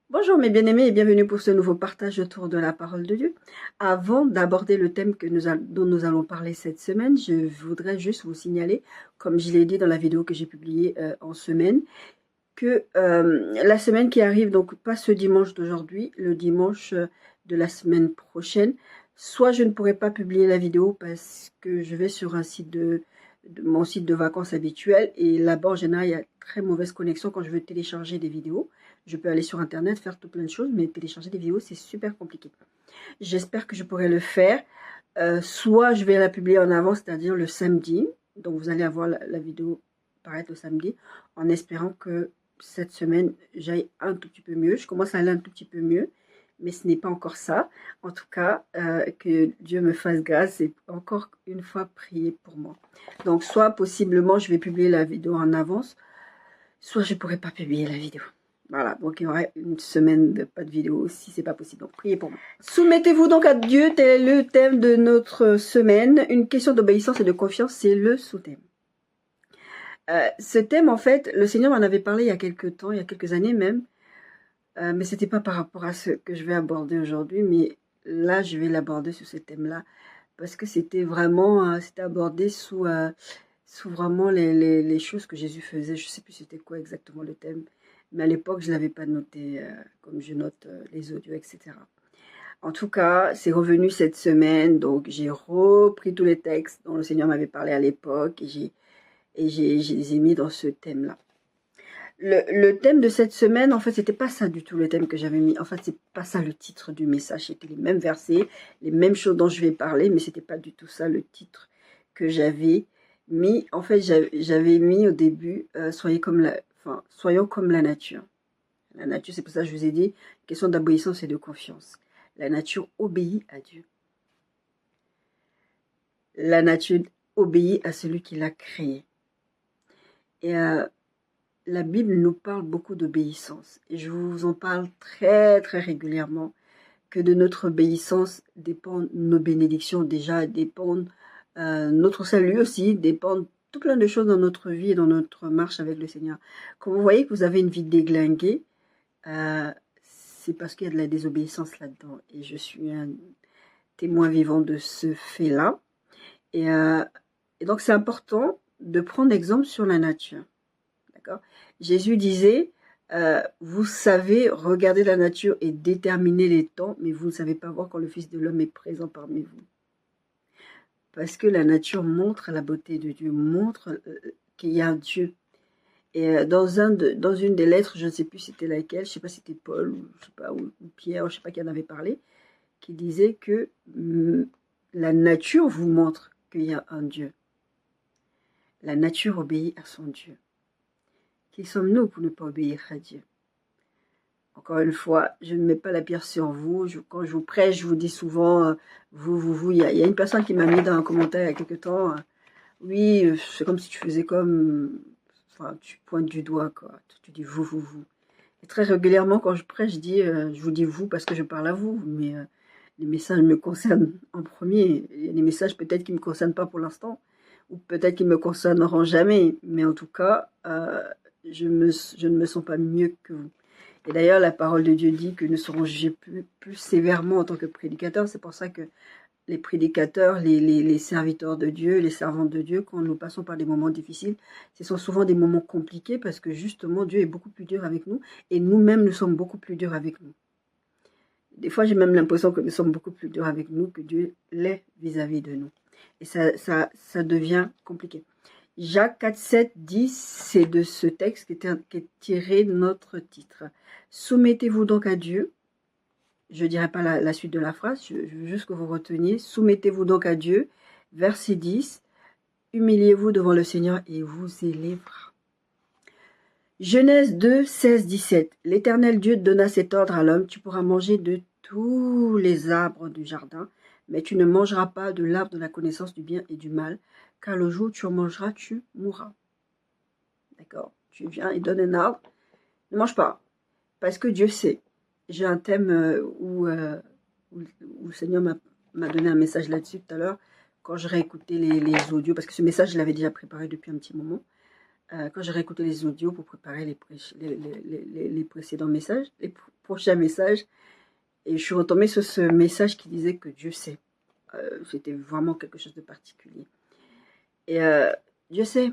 Bonjour mes bien-aimés et bienvenue pour ce nouveau partage autour de la parole de Dieu. Avant d'aborder le thème dont nous allons parler cette semaine, je voudrais juste vous signaler, comme je l'ai dit dans la vidéo que j'ai publiée en semaine, que la semaine qui arrive, donc pas ce dimanche d'aujourd'hui, le dimanche de la semaine prochaine, soit je ne pourrai pas publier la vidéo parce que je vais sur un site de mon site de vacances habituel et là-bas en général il y a très mauvaise connexion quand je veux télécharger des vidéos. Je peux aller sur internet, faire tout plein de choses, mais télécharger des vidéos c'est super compliqué. J'espère que je pourrai le faire. Soit je vais la publier en avance, c'est-à-dire le samedi. Donc vous allez avoir la vidéo paraître le samedi, en espérant que cette semaine j'aille un tout petit peu mieux. Je commence à aller un tout petit peu mieux, mais ce n'est pas encore ça. En tout cas, que Dieu me fasse grâce et encore une fois prier pour moi. Donc soit possiblement je vais publier la vidéo en avance, soit je ne pourrai pas publier la vidéo. Voilà, donc il y aura une semaine de pas de vidéo si c'est pas possible. Donc priez pour moi. Soumettez-vous donc à Dieu, tel est le thème de notre semaine. Une question d'obéissance et de confiance, c'est le sous-thème. Ce thème, en fait, le Seigneur m'en avait parlé il y a quelques temps, il y a quelques années même, mais c'était pas par rapport à ce que je vais aborder aujourd'hui, mais là, je vais l'aborder sur ce thème-là, parce que c'était vraiment, c'était abordé sous vraiment les choses que Jésus faisait. Je sais plus c'était quoi exactement le thème, mais à l'époque, je l'avais pas noté comme je note les audios, etc. En tout cas, c'est revenu cette semaine, donc j'ai repris tous les textes dont le Seigneur m'avait parlé à l'époque et je les ai mis dans ce thème-là. Le thème de cette semaine, en fait, c'était pas ça du tout le thème que j'avais mis. En fait, c'est pas ça le titre du message. C'était les mêmes versets, les mêmes choses dont je vais parler, mais c'était pas du tout ça le titre que j'avais mis. En fait, j'avais mis au début soyons comme la nature. La nature, c'est pour ça que je vous ai dit, question d'obéissance et de confiance. La nature obéit à Dieu. La nature obéit à celui qui l'a créée. Et la Bible nous parle beaucoup d'obéissance. Et je vous en parle très, très régulièrement, que de notre obéissance dépendent nos bénédictions déjà, dépendent notre salut aussi, dépendent tout plein de choses dans notre vie et dans notre marche avec le Seigneur. Quand vous voyez que vous avez une vie déglinguée, c'est parce qu'il y a de la désobéissance là-dedans. Et je suis un témoin vivant de ce fait-là. Et, et donc c'est important de prendre exemple sur la nature. D'accord ? Jésus disait, vous savez regarder la nature et déterminer les temps, mais vous ne savez pas voir quand le Fils de l'homme est présent parmi vous. Parce que la nature montre la beauté de Dieu, montre qu'il y a un Dieu. Et dans une des lettres, je ne sais plus c'était laquelle, je ne sais pas si c'était Paul ou, je sais pas, ou Pierre, je ne sais pas qui en avait parlé, qui disait que la nature vous montre qu'il y a un Dieu. La nature obéit à son Dieu. Qui sommes-nous pour ne pas obéir à Dieu? Encore une fois, je ne mets pas la pierre sur vous. Quand je vous prêche, je vous dis souvent, vous. Il y a une personne qui m'a mis dans un commentaire il y a quelque temps, oui, c'est comme si tu faisais comme, enfin, tu pointes du doigt, quoi. Tu dis vous. Et très régulièrement, quand je prêche, je vous dis vous parce que je parle à vous, mais les messages me concernent en premier. Il y a des messages peut-être qui ne me concernent pas pour l'instant, ou peut-être qui ne me concerneront jamais, mais en tout cas, je ne me sens pas mieux que vous. Et d'ailleurs, la parole de Dieu dit que nous serons jugés plus sévèrement en tant que prédicateurs. C'est pour ça que les prédicateurs, les serviteurs de Dieu, les servantes de Dieu, quand nous passons par des moments difficiles, ce sont souvent des moments compliqués parce que justement, Dieu est beaucoup plus dur avec nous et nous-mêmes, nous sommes beaucoup plus durs avec nous. Des fois, j'ai même l'impression que nous sommes beaucoup plus durs avec nous que Dieu l'est vis-à-vis de nous. Et ça devient compliqué. Jacques 4, 7, 10, c'est de ce texte qui est tiré de notre titre. Soumettez-vous donc à Dieu. Je ne dirai pas la suite de la phrase, je veux juste que vous reteniez. Soumettez-vous donc à Dieu. Verset 10. Humiliez-vous devant le Seigneur et vous élèvera. Genèse 2, 16, 17. L'Éternel Dieu donna cet ordre à l'homme. Tu pourras manger de tous les arbres du jardin, mais tu ne mangeras pas de l'arbre de la connaissance du bien et du mal, car le jour où tu en mangeras, tu mourras. D'accord? Tu viens, il donne un arbre. Ne mange pas, parce que Dieu sait. J'ai un thème où le Seigneur m'a donné un message là-dessus tout à l'heure, quand j'aurais écouté les audios, parce que ce message, je l'avais déjà préparé depuis un petit moment. quand j'ai réécouté les audios pour préparer les précédents messages, les prochains messages, et je suis retombée sur ce message qui disait que Dieu sait. C'était vraiment quelque chose de particulier. Et Dieu sait.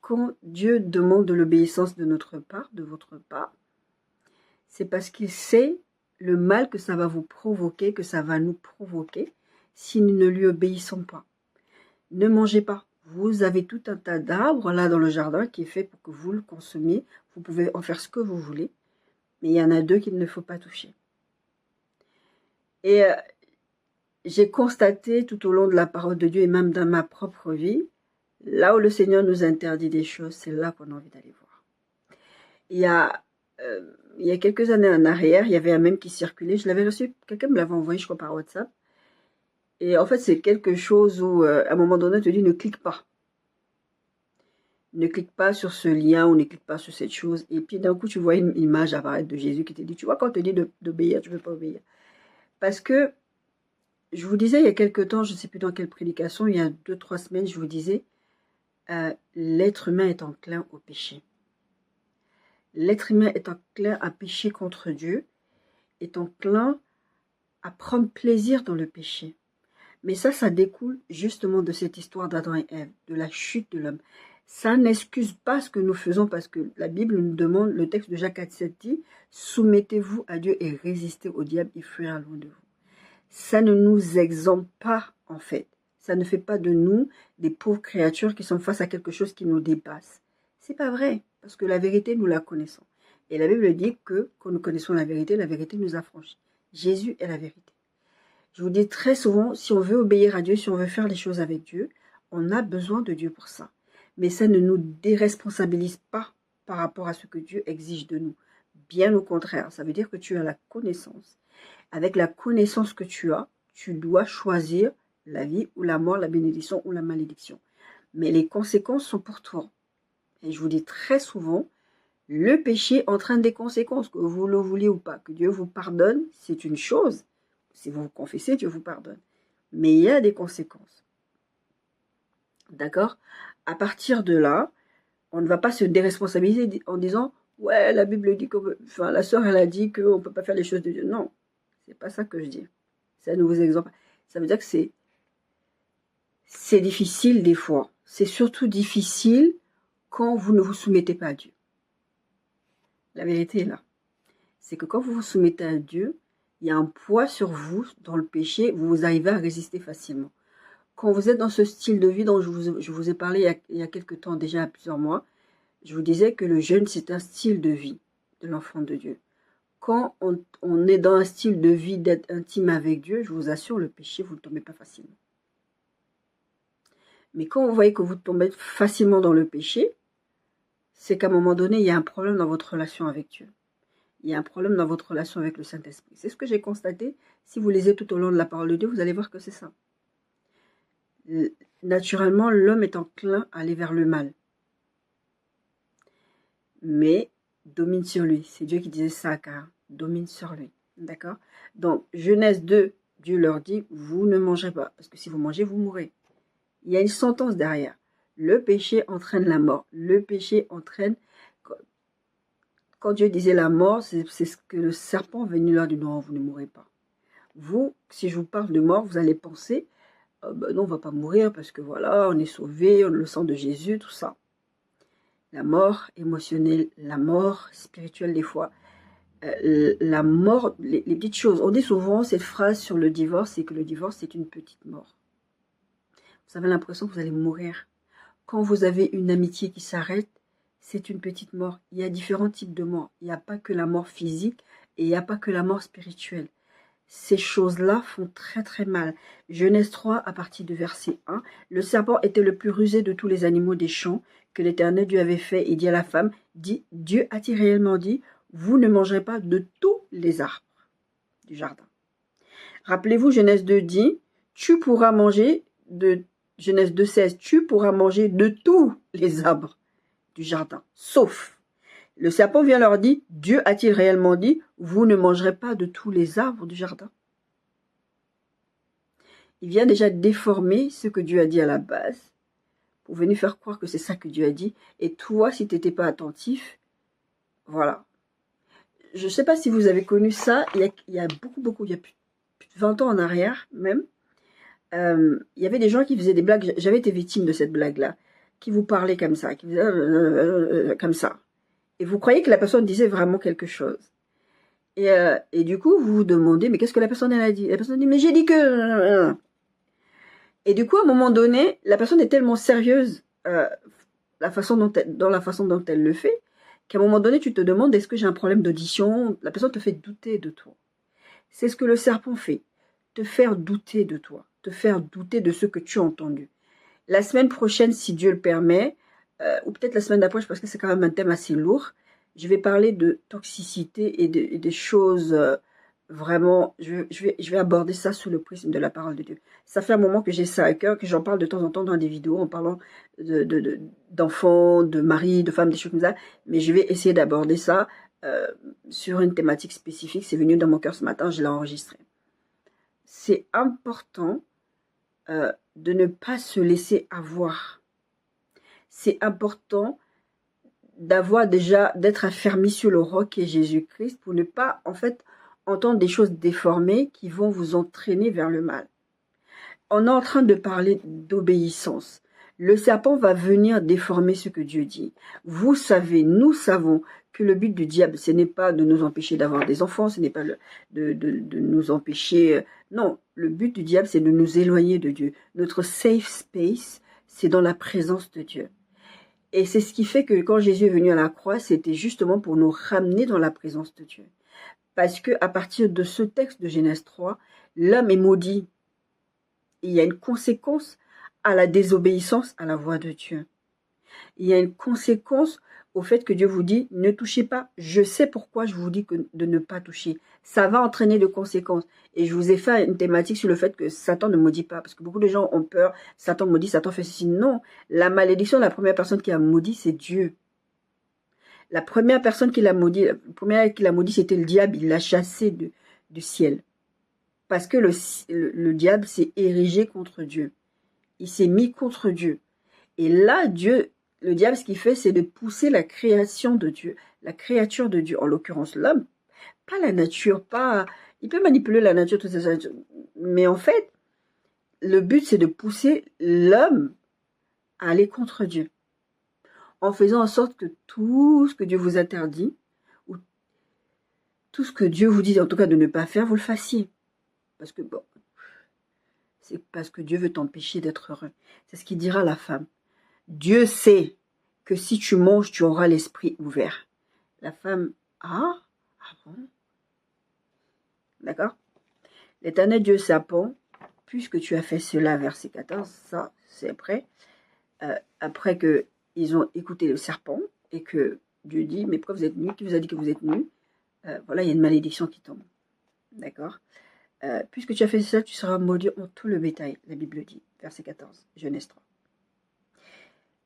Quand Dieu demande de l'obéissance de notre part, de votre part, c'est parce qu'il sait le mal que ça va vous provoquer, que ça va nous provoquer, si nous ne lui obéissons pas. Ne mangez pas. Vous avez tout un tas d'arbres là dans le jardin qui est fait pour que vous le consommiez. Vous pouvez en faire ce que vous voulez, mais il y en a 2 qu'il ne faut pas toucher. Et j'ai constaté tout au long de la parole de Dieu et même dans ma propre vie, là où le Seigneur nous interdit des choses, c'est là qu'on a envie d'aller voir. Il y a quelques années en arrière, il y avait un mème qui circulait. Je l'avais reçu, quelqu'un me l'avait envoyé, je crois, par WhatsApp. Et en fait, c'est quelque chose où, à un moment donné, on te dit ne clique pas. Ne clique pas sur ce lien ou ne clique pas sur cette chose. Et puis d'un coup, tu vois une image apparaître de Jésus qui te dit, tu vois, quand on te dit d'obéir, tu ne veux pas obéir. Parce que, je vous disais il y a quelque temps, je ne sais plus dans quelle prédication, il y a 2-3 semaines, je vous disais, l'être humain est enclin au péché. L'être humain est enclin à pécher contre Dieu, est enclin à prendre plaisir dans le péché. Mais ça découle justement de cette histoire d'Adam et Ève, de la chute de l'homme. Ça n'excuse pas ce que nous faisons parce que la Bible nous demande, le texte de Jacques 4,7 dit, soumettez-vous à Dieu et résistez au diable, il fuira loin de vous. Ça ne nous exempte pas en fait. Ça ne fait pas de nous des pauvres créatures qui sont face à quelque chose qui nous dépasse. C'est pas vrai, parce que la vérité, nous la connaissons. Et la Bible dit que quand nous connaissons la vérité nous affranchit. Jésus est la vérité. Je vous dis très souvent, si on veut obéir à Dieu, si on veut faire les choses avec Dieu, on a besoin de Dieu pour ça. Mais ça ne nous déresponsabilise pas par rapport à ce que Dieu exige de nous. Bien au contraire, ça veut dire que tu as la connaissance. Avec la connaissance que tu as, tu dois choisir la vie ou la mort, la bénédiction ou la malédiction. Mais les conséquences sont pour toi. Et je vous dis très souvent, le péché entraîne des conséquences, que vous le vouliez ou pas. Que Dieu vous pardonne, c'est une chose. Si vous vous confessez, Dieu vous pardonne. Mais il y a des conséquences. D'accord? À partir de là, on ne va pas se déresponsabiliser en disant « Ouais, la Bible dit que... » Enfin, la sœur, elle a dit qu'on ne peut pas faire les choses de Dieu. Non, c'est pas ça que je dis. C'est un nouveau exemple. Ça veut dire que c'est difficile des fois. C'est surtout difficile quand vous ne vous soumettez pas à Dieu. La vérité est là. C'est que quand vous vous soumettez à Dieu, il y a un poids sur vous dans le péché, vous arrivez à résister facilement. Quand vous êtes dans ce style de vie dont je vous ai parlé il y a quelques temps, déjà à plusieurs mois, je vous disais que le jeûne, c'est un style de vie de l'enfant de Dieu. Quand on est dans un style de vie d'être intime avec Dieu, je vous assure, le péché, vous ne tombez pas facilement. Mais quand vous voyez que vous tombez facilement dans le péché, c'est qu'à un moment donné, il y a un problème dans votre relation avec Dieu. Il y a un problème dans votre relation avec le Saint-Esprit. C'est ce que j'ai constaté. Si vous lisez tout au long de la parole de Dieu, vous allez voir que c'est ça. Naturellement, l'homme est enclin à aller vers le mal. Mais domine sur lui. C'est Dieu qui disait ça, car domine sur lui. D'accord? Donc, Genèse 2, Dieu leur dit, vous ne mangerez pas. Parce que si vous mangez, vous mourrez. Il y a une sentence derrière. Le péché entraîne la mort. Le péché entraîne... Quand Dieu disait la mort, c'est ce que le serpent est venu leur dire, non, vous ne mourrez pas. Vous, si je vous parle de mort, vous allez penser, non, on ne va pas mourir parce que voilà, on est sauvé, on a le sang de Jésus, tout ça. La mort émotionnelle, la mort spirituelle des fois, la mort, les petites choses. On dit souvent cette phrase sur le divorce, c'est que le divorce, c'est une petite mort. Vous avez l'impression que vous allez mourir. Quand vous avez une amitié qui s'arrête, c'est une petite mort. Il y a différents types de morts. Il n'y a pas que la mort physique et il n'y a pas que la mort spirituelle. Ces choses-là font très très mal. Genèse 3, à partir du verset 1, le serpent était le plus rusé de tous les animaux des champs que l'Éternel Dieu avait fait et dit à la femme, Dieu a-t-il réellement dit, vous ne mangerez pas de tous les arbres du jardin. Rappelez-vous, Genèse 2 dit, tu pourras manger de... Genèse 2,16, tu pourras manger de tous les arbres du jardin, sauf. Le serpent vient leur dire, Dieu a-t-il réellement dit, vous ne mangerez pas de tous les arbres du jardin? Il vient déjà déformer ce que Dieu a dit à la base pour venir faire croire que c'est ça que Dieu a dit. Et toi, si tu n'étais pas attentif, voilà. Je ne sais pas si vous avez connu ça, il y a beaucoup, il y a plus de 20 ans en arrière même, il y avait des gens qui faisaient des blagues, j'avais été victime de cette blague-là, qui vous parlaient comme ça, qui faisaient comme ça. Et vous croyez que la personne disait vraiment quelque chose. Et du coup, vous vous demandez, mais qu'est-ce que la personne elle a dit? La personne dit, mais j'ai dit que... Et du coup, à un moment donné, la personne est tellement sérieuse dans la façon dont elle le fait, qu'à un moment donné, tu te demandes, est-ce que j'ai un problème d'audition? La personne te fait douter de toi. C'est ce que le serpent fait, te faire douter de toi, te faire douter de ce que tu as entendu. La semaine prochaine, si Dieu le permet, ou peut-être la semaine d'après, parce que c'est quand même un thème assez lourd, je vais parler de toxicité et des choses vraiment, je vais aborder ça sous le prisme de la parole de Dieu. Ça fait un moment que j'ai ça à cœur, que j'en parle de temps en temps dans des vidéos, en parlant d'enfants, de maris, de femmes, des choses comme ça, mais je vais essayer d'aborder ça sur une thématique spécifique. C'est venu dans mon cœur ce matin, je l'ai enregistré. C'est important de ne pas se laisser avoir. C'est important d'être affermi sur le roc qui est Jésus-Christ pour ne pas, en fait, entendre des choses déformées qui vont vous entraîner vers le mal. On est en train de parler d'obéissance. Le serpent va venir déformer ce que Dieu dit. Vous savez, nous savons que le but du diable, ce n'est pas de nous empêcher d'avoir des enfants, ce n'est pas de nous empêcher... Non, le but du diable, c'est de nous éloigner de Dieu. Notre safe space, c'est dans la présence de Dieu. Et c'est ce qui fait que quand Jésus est venu à la croix, c'était justement pour nous ramener dans la présence de Dieu. Parce que à partir de ce texte de Genèse 3, l'homme est maudit. Il y a une conséquence à la désobéissance à la voix de Dieu. Il y a une conséquence au fait que Dieu vous dit, ne touchez pas. Je sais pourquoi je vous dis de ne pas toucher. Ça va entraîner de conséquences. Et je vous ai fait une thématique sur le fait que Satan ne maudit pas. Parce que beaucoup de gens ont peur. Satan maudit, Satan fait ceci. Non. La malédiction, la première personne qui a maudit, c'est Dieu. La première personne qui l'a maudit, c'était le diable. Il l'a chassé du ciel. Parce que le diable s'est érigé contre Dieu. Il s'est mis contre Dieu. Et là, le diable, ce qu'il fait, c'est de pousser la création de Dieu, la créature de Dieu, en l'occurrence l'homme, pas la nature, il peut manipuler la nature, tout ça, mais en fait, le but, c'est de pousser l'homme à aller contre Dieu, en faisant en sorte que tout ce que Dieu vous interdit, ou tout ce que Dieu vous dit, en tout cas de ne pas faire, vous le fassiez. Parce que, bon, c'est parce que Dieu veut t'empêcher d'être heureux. C'est ce qu'il dira à la femme. Dieu sait que si tu manges, tu auras l'esprit ouvert. La femme, ah bon? D'accord? L'Éternel Dieu s'apprend, puisque tu as fait cela, verset 14, ça c'est après qu'ils ont écouté le serpent, et que Dieu dit, mais pourquoi vous êtes nus? Qui vous a dit que vous êtes nus? Voilà, il y a une malédiction qui tombe. D'accord? Puisque tu as fait cela, tu seras maudit en tout le bétail, la Bible dit, verset 14, Genèse 3.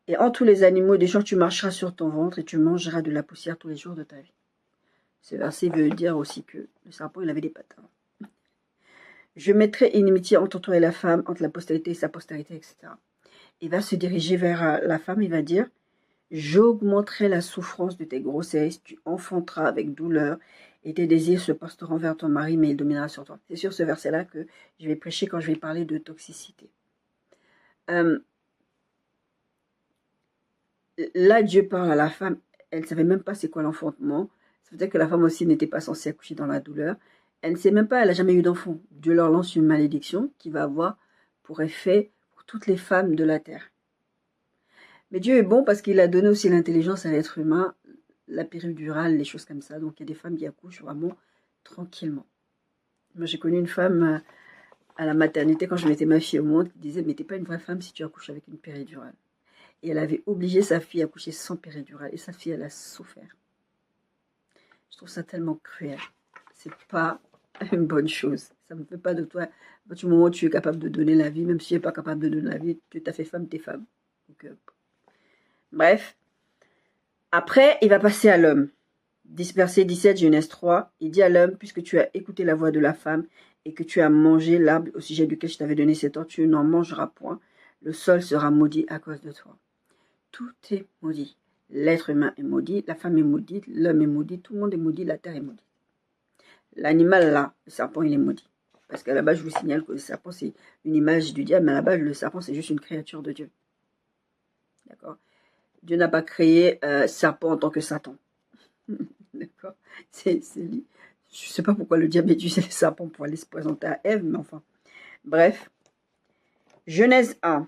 Et en tous les animaux des champs, tu marcheras sur ton ventre et tu mangeras de la poussière tous les jours de ta vie. Ce verset veut dire aussi que le serpent, il avait des pattes. Je mettrai inimitié entre toi et la femme, entre la postérité et sa postérité, etc. Il va se diriger vers la femme, il va dire, j'augmenterai la souffrance de tes grossesses, tu enfanteras avec douleur, et tes désirs se porteront vers ton mari, mais il dominera sur toi. C'est sur ce verset-là que je vais prêcher quand je vais parler de toxicité. Là, Dieu parle à la femme, elle ne savait même pas c'est quoi l'enfantement. Ça veut dire que la femme aussi n'était pas censée accoucher dans la douleur. Elle ne sait même pas, elle n'a jamais eu d'enfant. Dieu leur lance une malédiction qui va avoir pour effet pour toutes les femmes de la terre. Mais Dieu est bon parce qu'il a donné aussi l'intelligence à l'être humain, la péridurale, les choses comme ça. Donc il y a des femmes qui accouchent vraiment tranquillement. Moi j'ai connu une femme à la maternité quand je mettais ma fille au monde qui disait mais t'es pas une vraie femme si tu accouches avec une péridurale. Et elle avait obligé sa fille à accoucher sans péridurale. Et sa fille, elle a souffert. Je trouve ça tellement cruel. C'est pas une bonne chose. Ça ne fait pas de toi, à partir du moment où tu es capable de donner la vie, même si tu n'es pas capable de donner la vie, tu t'as fait femme, t'es femme. Donc, bref. Après, il va passer à l'homme. Verset 17, Genèse 3. Il dit à l'homme, puisque tu as écouté la voix de la femme et que tu as mangé l'arbre au sujet duquel je t'avais donné cet ordre, tu n'en mangeras point. Le sol sera maudit à cause de toi. Tout est maudit. L'être humain est maudit, la femme est maudite, l'homme est maudit, tout le monde est maudit, la terre est maudite. L'animal là, le serpent, il est maudit. Parce qu'à la base, je vous signale que le serpent, c'est une image du diable, mais à la base, le serpent, c'est juste une créature de Dieu. D'accord? Dieu n'a pas créé serpent en tant que Satan. D'accord? Je ne sais pas pourquoi le diable utilisait le serpent pour aller se présenter à Ève, mais enfin. Bref. Genèse 1.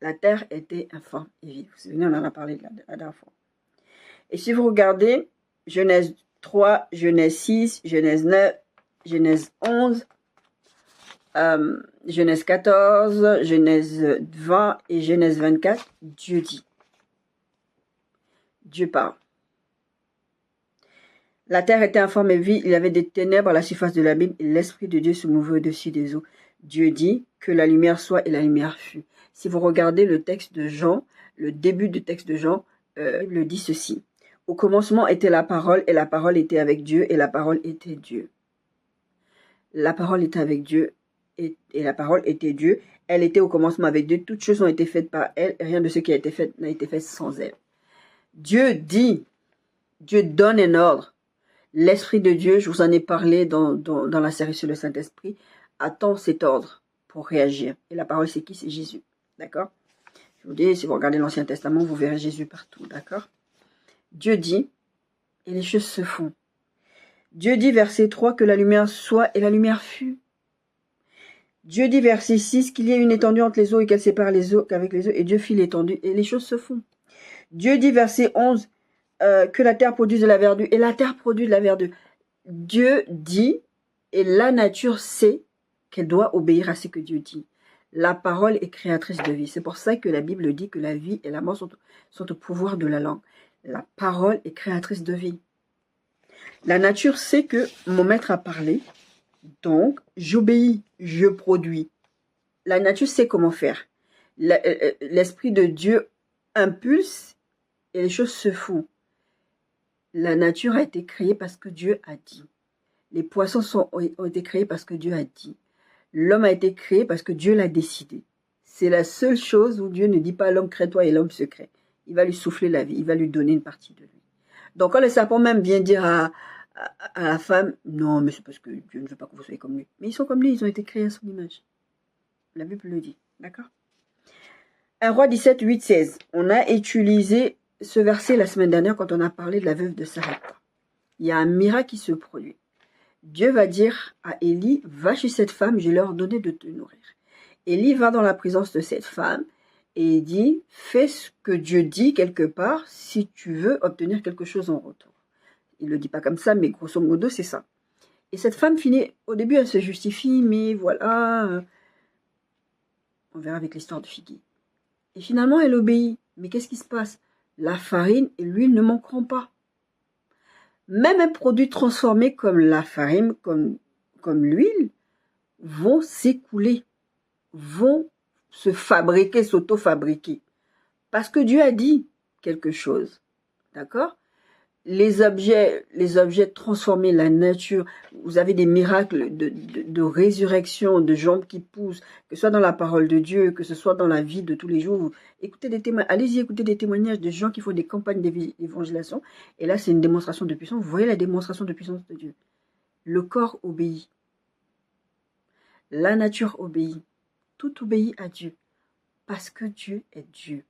La terre était informe et vive. Vous vous souvenez, on en a parlé la dernière fois. Et si vous regardez, Genèse 3, Genèse 6, Genèse 9, Genèse 11, Genèse 14, Genèse 20 et Genèse 24, Dieu dit. Dieu parle. La terre était informe et vide, il y avait des ténèbres à la surface de l'abîme et l'Esprit de Dieu se mouvait au-dessus des eaux. Dieu dit que la lumière soit et la lumière fut. Si vous regardez le texte de Jean, le début du texte de Jean, la Bible dit ceci. Au commencement était la parole et la parole était avec Dieu et la parole était Dieu. La parole était avec Dieu et la parole était Dieu. Elle était au commencement avec Dieu. Toutes choses ont été faites par elle et rien de ce qui a été fait n'a été fait sans elle. Dieu dit, Dieu donne un ordre. L'Esprit de Dieu, je vous en ai parlé dans la série sur le Saint-Esprit, attend cet ordre pour réagir. Et la parole, c'est qui? C'est Jésus. D'accord? Je vous dis, si vous regardez l'Ancien Testament, vous verrez Jésus partout. D'accord? Dieu dit, et les choses se font. Dieu dit, verset 3, que la lumière soit, et la lumière fut. Dieu dit, verset 6, qu'il y ait une étendue entre les eaux et qu'elle sépare les eaux qu'avec les eaux, et Dieu fit l'étendue, et les choses se font. Dieu dit, verset 11, que la terre produise de la verdure, et la terre produit de la verdure. Dieu dit, et la nature sait qu'elle doit obéir à ce que Dieu dit. La parole est créatrice de vie. C'est pour ça que la Bible dit que la vie et la mort sont au pouvoir de la langue. La parole est créatrice de vie. La nature sait que mon maître a parlé, donc j'obéis, je produis. La nature sait comment faire. L'Esprit de Dieu impulse et les choses se font. La nature a été créée parce que Dieu a dit. Les poissons ont été créés parce que Dieu a dit. L'homme a été créé parce que Dieu l'a décidé. C'est la seule chose où Dieu ne dit pas à l'homme crée-toi et l'homme se crée. Il va lui souffler la vie, il va lui donner une partie de lui. Donc quand le serpent même vient dire à la femme, non mais c'est parce que Dieu ne veut pas que vous soyez comme lui. Mais ils sont comme lui, ils ont été créés à son image. La Bible le dit, d'accord? 1 Roi 17, 8, 16. On a utilisé ce verset la semaine dernière quand on a parlé de la veuve de Sarepta. Il y a un miracle qui se produit. Dieu va dire à Élie, va chez cette femme, je leur ai ordonné de te nourrir. Élie va dans la présence de cette femme et il dit, fais ce que Dieu dit quelque part si tu veux obtenir quelque chose en retour. Il ne le dit pas comme ça, mais grosso modo, c'est ça. Et cette femme finit, au début, elle se justifie, mais voilà, on verra avec l'histoire de Figui. Et finalement, elle obéit. Mais qu'est-ce qui se passe? La farine et l'huile ne manqueront pas. Même un produit transformé comme la farine, comme l'huile, vont s'écouler, vont se fabriquer, s'auto-fabriquer. Parce que Dieu a dit quelque chose. D'accord? Les objets transformés, la nature, vous avez des miracles de résurrection, de jambes qui poussent, que ce soit dans la parole de Dieu, que ce soit dans la vie de tous les jours. Écoutez allez-y écouter des témoignages de gens qui font des campagnes d'évangélisation. Et là, c'est une démonstration de puissance. Vous voyez la démonstration de puissance de Dieu. Le corps obéit. La nature obéit. Tout obéit à Dieu. Parce que Dieu est Dieu.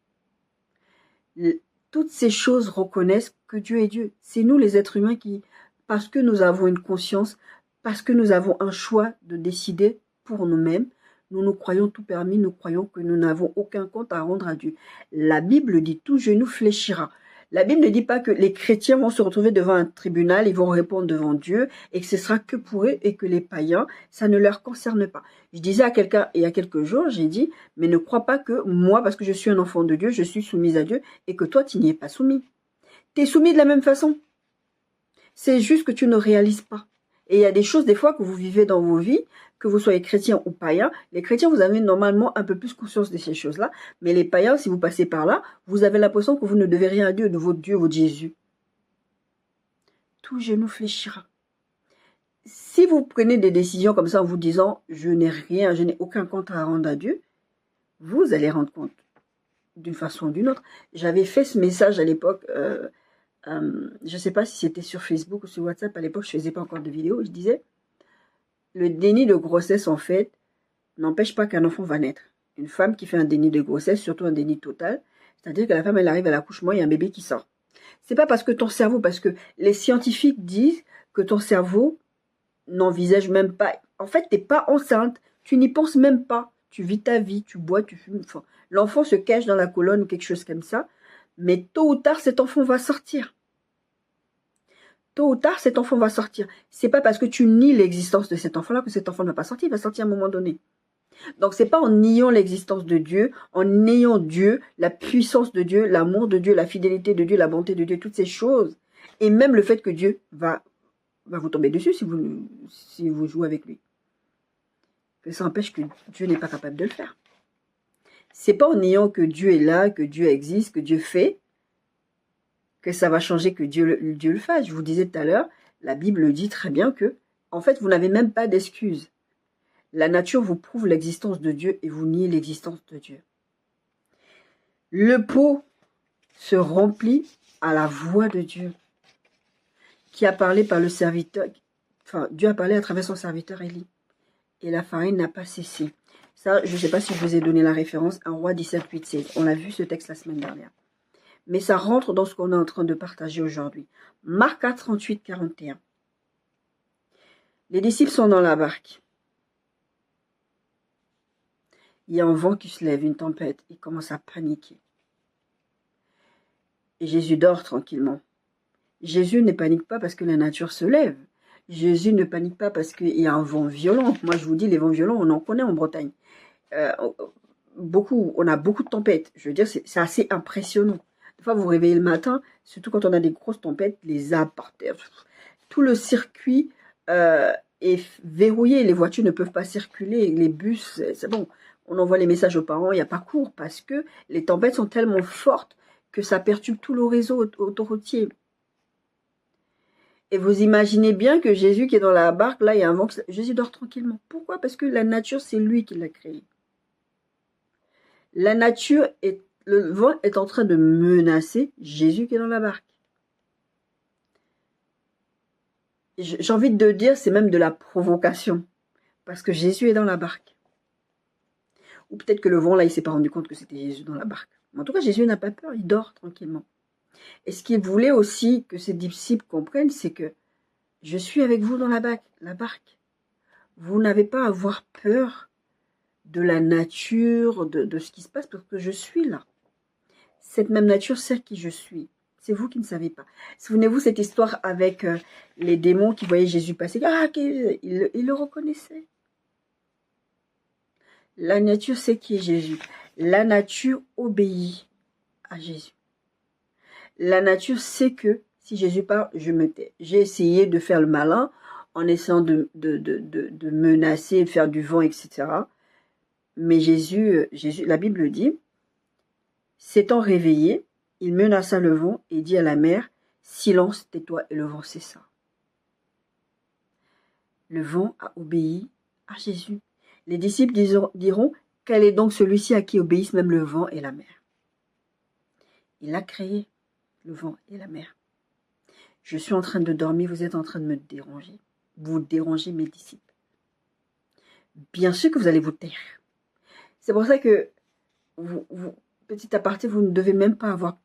Toutes ces choses reconnaissent que Dieu est Dieu. C'est nous les êtres humains qui, parce que nous avons une conscience, parce que nous avons un choix de décider pour nous-mêmes, nous croyons tout permis, nous croyons que nous n'avons aucun compte à rendre à Dieu. La Bible dit tout genou fléchira. La Bible ne dit pas que les chrétiens vont se retrouver devant un tribunal, ils vont répondre devant Dieu et que ce sera que pour eux et que les païens, ça ne leur concerne pas. Je disais à quelqu'un il y a quelques jours, j'ai dit, mais ne crois pas que moi, parce que je suis un enfant de Dieu, je suis soumise à Dieu et que toi, tu n'y es pas soumis. Tu es soumis de la même façon. C'est juste que tu ne réalises pas. Et il y a des choses des fois que vous vivez dans vos vies, que vous soyez chrétien ou païen. Les chrétiens, vous avez normalement un peu plus conscience de ces choses-là. Mais les païens, si vous passez par là, vous avez l'impression que vous ne devez rien à Dieu, de votre Dieu, votre Jésus. Tout genou fléchira. Si vous prenez des décisions comme ça en vous disant « je n'ai rien, je n'ai aucun compte à rendre à Dieu », vous allez rendre compte d'une façon ou d'une autre. J'avais fait ce message à l'époque, je ne sais pas si c'était sur Facebook ou sur WhatsApp, à l'époque je ne faisais pas encore de vidéo, je disais, le déni de grossesse en fait n'empêche pas qu'un enfant va naître. Une femme qui fait un déni de grossesse, surtout un déni total, c'est-à-dire que la femme elle arrive à l'accouchement, il y a un bébé qui sort. C'est pas parce que ton cerveau, parce que les scientifiques disent que ton cerveau n'envisage même pas, en fait t'es pas enceinte, tu n'y penses même pas, tu vis ta vie, tu bois, tu fumes, enfin, l'enfant se cache dans la colonne ou quelque chose comme ça, mais tôt ou tard cet enfant va sortir. Tôt ou tard, cet enfant va sortir. C'est pas parce que tu nies l'existence de cet enfant-là que cet enfant ne va pas sortir, il va sortir à un moment donné. Donc c'est pas en niant l'existence de Dieu, en niant Dieu, la puissance de Dieu, l'amour de Dieu, la fidélité de Dieu, la bonté de Dieu, toutes ces choses, et même le fait que Dieu va vous tomber dessus si vous jouez avec lui. Que ça empêche que Dieu n'est pas capable de le faire. C'est pas en niant que Dieu est là, que Dieu existe, que Dieu fait, que ça va changer, que Dieu le fasse. Je vous disais tout à l'heure, la Bible dit très bien que, en fait, vous n'avez même pas d'excuse. La nature vous prouve l'existence de Dieu et vous niez l'existence de Dieu. Le pot se remplit à la voix de Dieu, qui a parlé par le serviteur, enfin, Dieu a parlé à travers son serviteur Élie. Et la farine n'a pas cessé. Ça, je ne sais pas si je vous ai donné la référence, 1 Roi 17, 8, 16. On a vu ce texte la semaine dernière. Mais ça rentre dans ce qu'on est en train de partager aujourd'hui. Marc 4, 38, 41. Les disciples sont dans la barque. Il y a un vent qui se lève, une tempête. Ils commencent à paniquer. Et Jésus dort tranquillement. Jésus ne panique pas parce que la nature se lève. Jésus ne panique pas parce qu'il y a un vent violent. Moi, je vous dis, les vents violents, on en connaît en Bretagne. On a beaucoup de tempêtes. Je veux dire, c'est assez impressionnant. Des fois, vous vous réveillez le matin, surtout quand on a des grosses tempêtes, les arbres par terre. Tout le circuit est verrouillé. Les voitures ne peuvent pas circuler. Les bus, c'est bon. On envoie les messages aux parents, il n'y a pas cours parce que les tempêtes sont tellement fortes que ça perturbe tout le réseau autoroutier. Et vous imaginez bien que Jésus qui est dans la barque, là, il y a un vent. Jésus dort tranquillement. Pourquoi? Parce que la nature, c'est lui qui l'a créée. La nature, le vent est en train de menacer Jésus qui est dans la barque. J'ai envie de dire, c'est même de la provocation. Parce que Jésus est dans la barque. Ou peut-être que le vent, là, il ne s'est pas rendu compte que c'était Jésus dans la barque. Mais en tout cas, Jésus n'a pas peur, il dort tranquillement. Et ce qu'il voulait aussi que ses disciples comprennent, c'est que je suis avec vous dans la barque. Vous n'avez pas à avoir peur de la nature, de ce qui se passe, parce que je suis là. Cette même nature sait qui je suis. C'est vous qui ne savez pas. Souvenez-vous cette histoire avec les démons qui voyaient Jésus passer. Ah, ils le reconnaissaient. La nature sait qui est Jésus. La nature obéit à Jésus. La nature sait que si Jésus parle, je me tais. J'ai essayé de faire le malin en essayant de menacer, de faire du vent, etc. Mais Jésus, la Bible dit, s'étant réveillé, il menaça le vent et dit à la mer, silence, tais-toi, et le vent cessa. Le vent a obéi à Jésus. Les disciples diront, quel est donc celui-ci à qui obéissent même le vent et la mer? Il a créé le vent et la mer. Je suis en train de dormir, vous êtes en train de me déranger. Vous dérangez mes disciples. Bien sûr que vous allez vous taire. C'est pour ça que, petit aparté, vous ne devez même pas avoir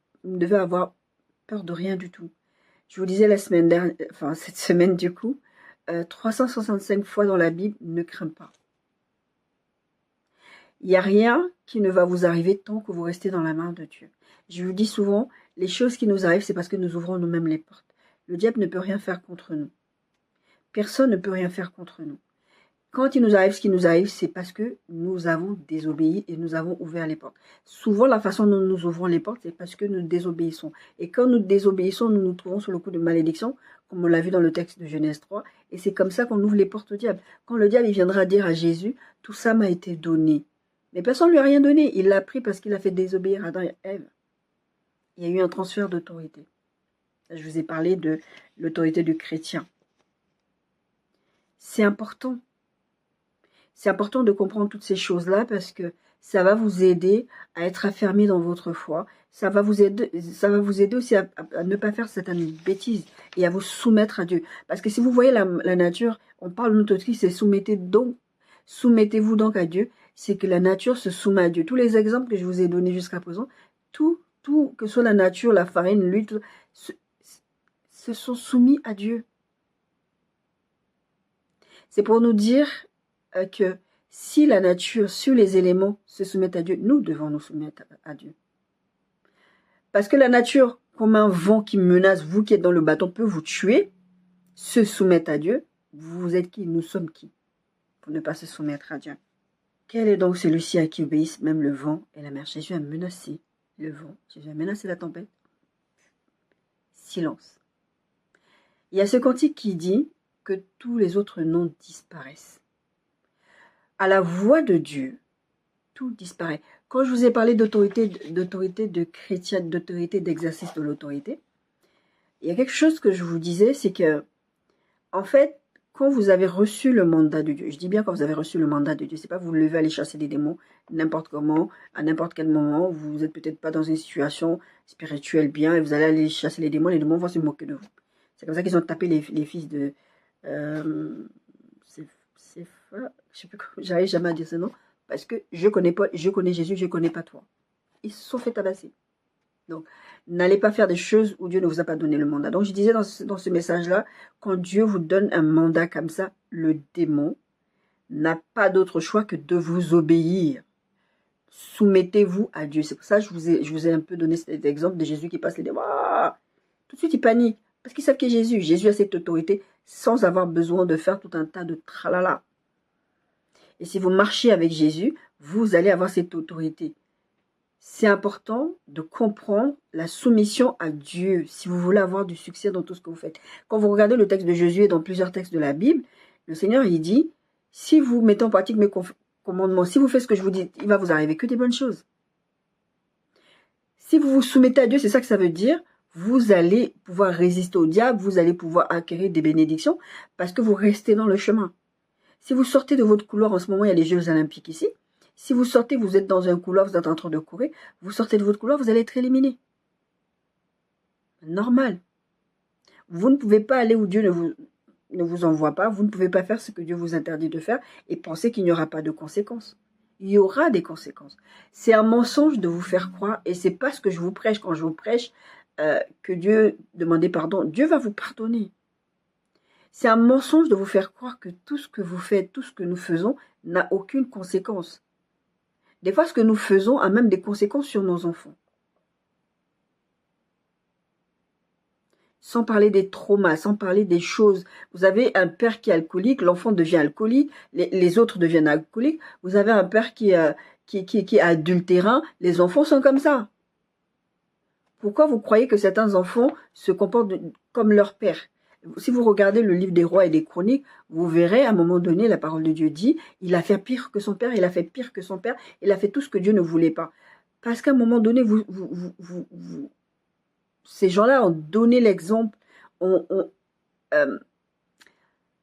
peur de rien du tout. Je vous disais la semaine dernière, enfin cette semaine du coup, 365 fois dans la Bible, ne crains pas. Il n'y a rien qui ne va vous arriver tant que vous restez dans la main de Dieu. Je vous dis souvent, les choses qui nous arrivent, c'est parce que nous ouvrons nous-mêmes les portes. Le diable ne peut rien faire contre nous. Personne ne peut rien faire contre nous. Quand il nous arrive ce qui nous arrive, c'est parce que nous avons désobéi et nous avons ouvert les portes. Souvent, la façon dont nous ouvrons les portes, c'est parce que nous désobéissons. Et quand nous désobéissons, nous nous trouvons sur le coup de malédiction, comme on l'a vu dans le texte de Genèse 3. Et c'est comme ça qu'on ouvre les portes au diable. Quand le diable il viendra dire à Jésus, tout ça m'a été donné. Mais personne ne lui a rien donné. Il l'a pris parce qu'il a fait désobéir Adam et Ève. Il y a eu un transfert d'autorité. Je vous ai parlé de l'autorité du chrétien. C'est important. C'est important de comprendre toutes ces choses-là parce que Ça va vous aider à être affermi dans votre foi. Ça va vous aider aussi à ne pas faire certaines bêtises et à vous soumettre à Dieu. Parce que si vous voyez la nature, on parle de notre c'est soumettez-vous donc à Dieu. C'est que la nature se soumet à Dieu. Tous les exemples que je vous ai donnés jusqu'à présent, tout, que ce soit la nature, la farine, l'huile, se sont soumis à Dieu. C'est pour nous dire que si la nature, si les éléments se soumettent à Dieu, nous devons nous soumettre à Dieu. Parce que la nature, comme un vent qui menace, vous qui êtes dans le bâton, peut vous tuer, se soumettre à Dieu. Vous êtes qui? Nous sommes qui? Pour ne pas se soumettre à Dieu. Quel est donc celui-ci à qui obéissent même le vent et la mer? Jésus a menacé le vent. Jésus a menacé la tempête. Silence. Il y a ce cantique qui dit que tous les autres noms disparaissent. À la voix de Dieu, tout disparaît. Quand je vous ai parlé d'autorité de chrétien, d'autorité d'exercice de l'autorité, il y a quelque chose que je vous disais, c'est que, en fait, quand vous avez reçu le mandat de Dieu, je dis bien quand vous avez reçu le mandat de Dieu, c'est pas vous levez aller chasser des démons n'importe comment, à n'importe quel moment, vous n'êtes peut-être pas dans une situation spirituelle bien et vous allez aller chasser les démons vont se moquer de vous. C'est comme ça qu'ils ont tapé les fils de... je sais plus comment, j'arrive jamais à dire ce nom, parce que je connais Jésus, je connais pas toi. Ils se sont fait tabasser. Donc, n'allez pas faire des choses où Dieu ne vous a pas donné le mandat. Donc, je disais dans ce message-là, quand Dieu vous donne un mandat comme ça, le démon n'a pas d'autre choix que de vous obéir. Soumettez-vous à Dieu. C'est pour ça que je vous ai un peu donné cet exemple de Jésus qui passe les démons. Ah, tout de suite, il panique. Parce qu'ils savent qu'il est Jésus. Jésus a cette autorité sans avoir besoin de faire tout un tas de tralala. Et si vous marchez avec Jésus, vous allez avoir cette autorité. C'est important de comprendre la soumission à Dieu si vous voulez avoir du succès dans tout ce que vous faites. Quand vous regardez le texte de Jésus et dans plusieurs textes de la Bible, le Seigneur, il dit, si vous mettez en pratique mes commandements, si vous faites ce que je vous dis, il va vous arriver que des bonnes choses. Si vous vous soumettez à Dieu, c'est ça que ça veut dire, vous allez pouvoir résister au diable, vous allez pouvoir acquérir des bénédictions parce que vous restez dans le chemin. Si vous sortez de votre couloir, en ce moment, il y a les Jeux Olympiques ici. Si vous sortez, vous êtes dans un couloir, vous êtes en train de courir, vous sortez de votre couloir, vous allez être éliminé. Normal. Vous ne pouvez pas aller où Dieu ne vous envoie pas, vous ne pouvez pas faire ce que Dieu vous interdit de faire et penser qu'il n'y aura pas de conséquences. Il y aura des conséquences. C'est un mensonge de vous faire croire, et c'est pas ce que je vous prêche quand je vous prêche, que Dieu, demandez pardon, Dieu va vous pardonner. C'est un mensonge de vous faire croire que tout ce que vous faites, tout ce que nous faisons n'a aucune conséquence. Des fois, ce que nous faisons a même des conséquences sur nos enfants. Sans parler des traumas, sans parler des choses. Vous avez un père qui est alcoolique, l'enfant devient alcoolique, les autres deviennent alcooliques. Vous avez un père qui est adultérin, les enfants sont comme ça. Pourquoi vous croyez que certains enfants se comportent comme leur père? Si vous regardez le livre des rois et des chroniques, vous verrez à un moment donné, la parole de Dieu dit, il a fait pire que son père, il a fait pire que son père, il a fait tout ce que Dieu ne voulait pas. Parce qu'à un moment donné, ces gens-là ont donné l'exemple, ont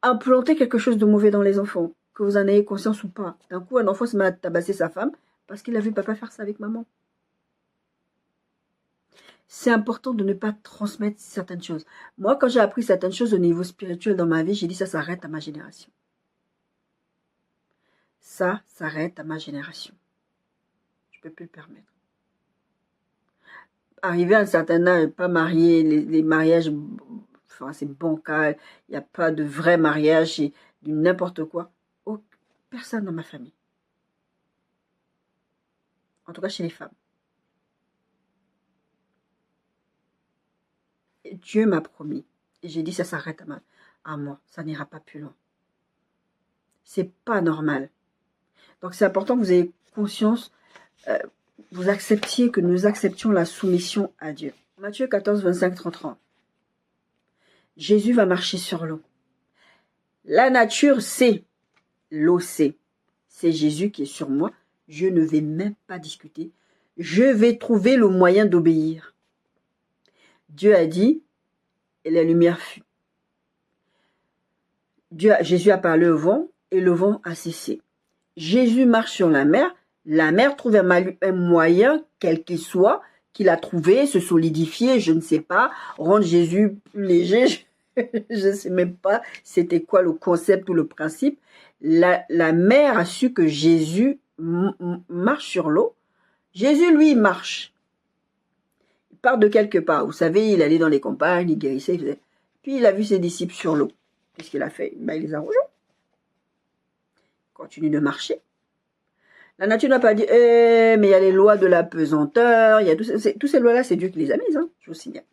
implanté quelque chose de mauvais dans les enfants, que vous en ayez conscience ou pas. D'un coup, un enfant se met à tabasser sa femme parce qu'il a vu papa faire ça avec maman. C'est important de ne pas transmettre certaines choses. Moi, quand j'ai appris certaines choses au niveau spirituel dans ma vie, j'ai dit ça s'arrête à ma génération. Ça s'arrête à ma génération. Je ne peux plus le permettre. Arrivé à un certain âge, pas marié, les mariages, enfin, c'est bancal, il n'y a pas de vrai mariage, c'est du n'importe quoi. Oh, personne dans ma famille. En tout cas, chez les femmes. Dieu m'a promis. Et j'ai dit, ça s'arrête à moi. Ça n'ira pas plus loin. C'est pas normal. Donc, c'est important que vous ayez conscience, vous acceptiez, que nous acceptions la soumission à Dieu. Matthieu 14, 25, 33. Jésus va marcher sur l'eau. La nature sait, l'eau sait. C'est Jésus qui est sur moi. Je ne vais même pas discuter. Je vais trouver le moyen d'obéir. Dieu a dit, et la lumière fut. Jésus a parlé au vent, et le vent a cessé. Jésus marche sur la mer, La mère trouve un moyen, quel qu'il soit, qu'il a trouvé, se solidifier, je ne sais pas, rendre Jésus plus léger, je ne sais même pas c'était quoi le concept ou le principe. La mère a su que Jésus marche sur l'eau. Jésus, lui, marche. Il part de quelque part. Vous savez, il allait dans les campagnes, il guérissait, il faisait... Puis il a vu ses disciples sur l'eau. Qu'est-ce qu'il a fait? Ben, il les a rejoints. Il continue de marcher. La nature n'a pas dit, mais il y a les lois de la pesanteur, il y a toutes ces lois-là, c'est Dieu qui les a mises, hein, je vous signale.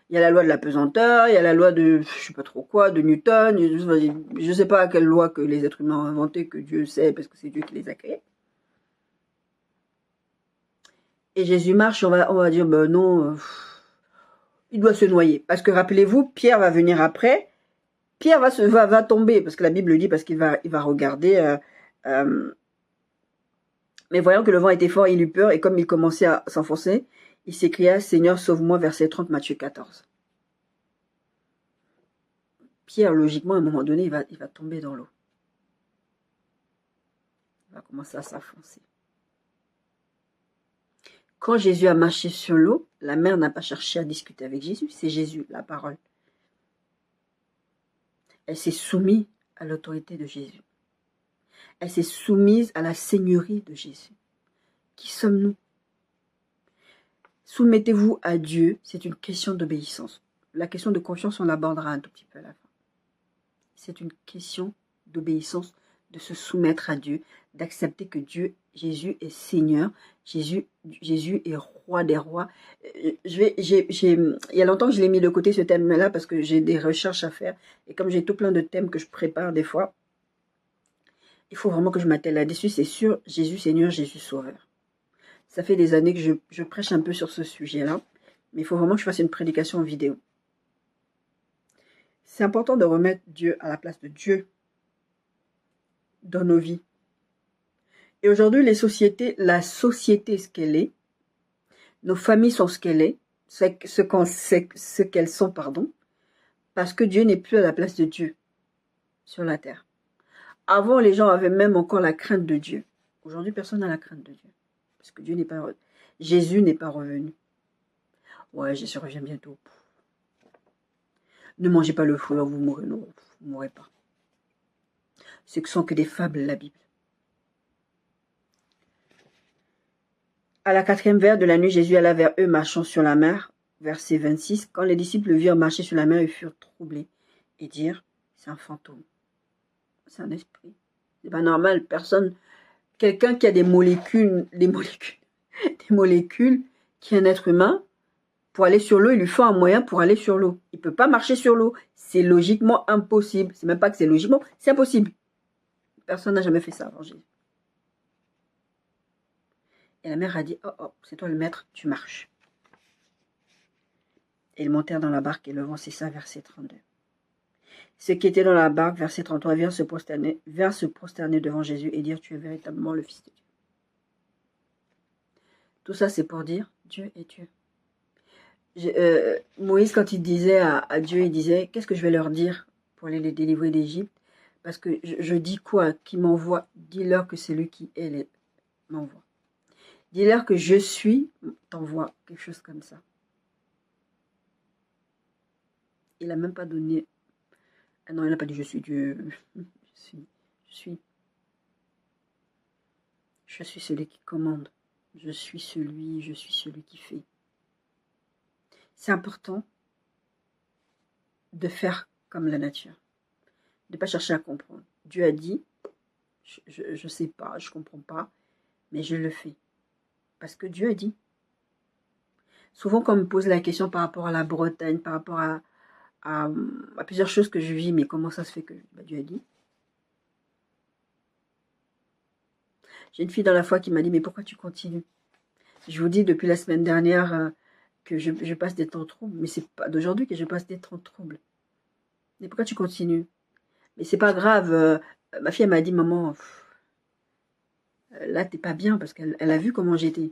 Il y a la loi de la pesanteur, il y a la loi de, je sais pas trop quoi, de Newton, je sais pas quelle loi que les êtres humains ont inventée, que Dieu sait, parce que c'est Dieu qui les a créées. Et Jésus marche, on va dire, ben non, il doit se noyer. Parce que rappelez-vous, Pierre va venir après, Pierre va tomber, parce que la Bible le dit, parce qu'il va regarder, mais voyant que le vent était fort, il eut peur, et comme il commençait à s'enfoncer, il s'écria, Seigneur, sauve-moi, verset 30, Matthieu 14. Pierre, logiquement, à un moment donné, il va tomber dans l'eau. Il va commencer à s'enfoncer. Quand Jésus a marché sur l'eau, la mère n'a pas cherché à discuter avec Jésus, c'est Jésus, la parole. Elle s'est soumise à l'autorité de Jésus. Elle s'est soumise à la seigneurie de Jésus. Qui sommes-nous? Soumettez-vous à Dieu, c'est une question d'obéissance. La question de confiance, on l'abordera un tout petit peu à la fin. C'est une question d'obéissance, de se soumettre à Dieu, d'accepter que Dieu, Jésus est Seigneur, Jésus est roi des rois. Il y a longtemps que je l'ai mis de côté ce thème-là parce que j'ai des recherches à faire. Et comme j'ai tout plein de thèmes que je prépare des fois, il faut vraiment que je m'attelle là-dessus. C'est sûr, Jésus Seigneur, Jésus Sauveur. Ça fait des années que je prêche un peu sur ce sujet-là, mais il faut vraiment que je fasse une prédication en vidéo. C'est important de remettre Dieu à la place de Dieu dans nos vies. Et aujourd'hui, la société est ce qu'elle est, nos familles sont ce qu'elle est, ce qu'elles sont, pardon, parce que Dieu n'est plus à la place de Dieu sur la terre. Avant, les gens avaient même encore la crainte de Dieu. Aujourd'hui, personne n'a la crainte de Dieu. Parce que Jésus n'est pas revenu. Ouais, Jésus revient bientôt. Ne mangez pas le fruit, vous mourrez. Non, vous ne mourrez pas. Ce ne sont que des fables, la Bible. À la 4e veille de la nuit, Jésus alla vers eux marchant sur la mer. Verset 26. Quand les disciples le virent marcher sur la mer, ils furent troublés et dirent, c'est un fantôme. C'est un esprit. C'est pas normal. Quelqu'un qui a des molécules, qui est un être humain, pour aller sur l'eau, il lui faut un moyen pour aller sur l'eau. Il ne peut pas marcher sur l'eau. C'est logiquement impossible. C'est même pas que c'est logiquement, c'est impossible. Personne n'a jamais fait ça avant Jésus. Et la mère a dit, oh, c'est toi le maître, tu marches. Et ils montèrent dans la barque et le vent cessa, verset 32. Ceux qui étaient dans la barque, verset 33, vinrent se prosterner devant Jésus et dire, tu es véritablement le Fils de Dieu. Tout ça, c'est pour dire, Dieu est Dieu. Moïse, quand il disait à Dieu, il disait, qu'est-ce que je vais leur dire pour les délivrer d'Égypte? Parce que je dis quoi? Qui m'envoie? Dis-leur que c'est lui qui est m'envoie. Dis-leur que je suis, t'envoie. Quelque chose comme ça. Il n'a même pas donné... Ah non, il n'a pas dit je suis Dieu. Je suis celui qui commande. Je suis celui qui fait. C'est important de faire comme la nature. De ne pas chercher à comprendre. Dieu a dit, je ne sais pas, je ne comprends pas, mais je le fais. Parce que Dieu a dit. Souvent, quand on me pose la question par rapport à la Bretagne, par rapport à plusieurs choses que je vis, mais comment ça se fait que Dieu a dit? J'ai une fille dans la foi qui m'a dit, mais pourquoi tu continues? Je vous dis depuis la semaine dernière que je passe des temps troubles, mais c'est pas d'aujourd'hui que je passe des temps troubles. Mais pourquoi tu continues? Mais c'est pas grave. Ma fille, elle m'a dit, maman, là, t'es pas bien, parce qu'elle a vu comment j'étais.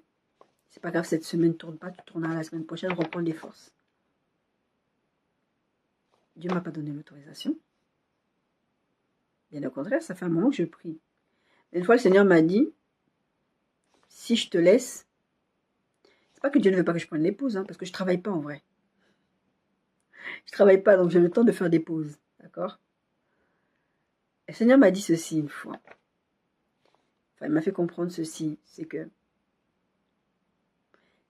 C'est pas grave, cette semaine ne tourne pas, tu tourneras la semaine prochaine, reprends les forces. Dieu m'a pas donné l'autorisation. Bien au contraire, ça fait un moment que je prie. Une fois, le Seigneur m'a dit, si je te laisse, c'est pas que Dieu ne veut pas que je prenne l'épouse, hein, parce que je travaille pas en vrai. Je travaille pas, donc j'ai le temps de faire des pauses, d'accord? Le Seigneur m'a dit ceci une fois. Enfin, il m'a fait comprendre ceci, c'est que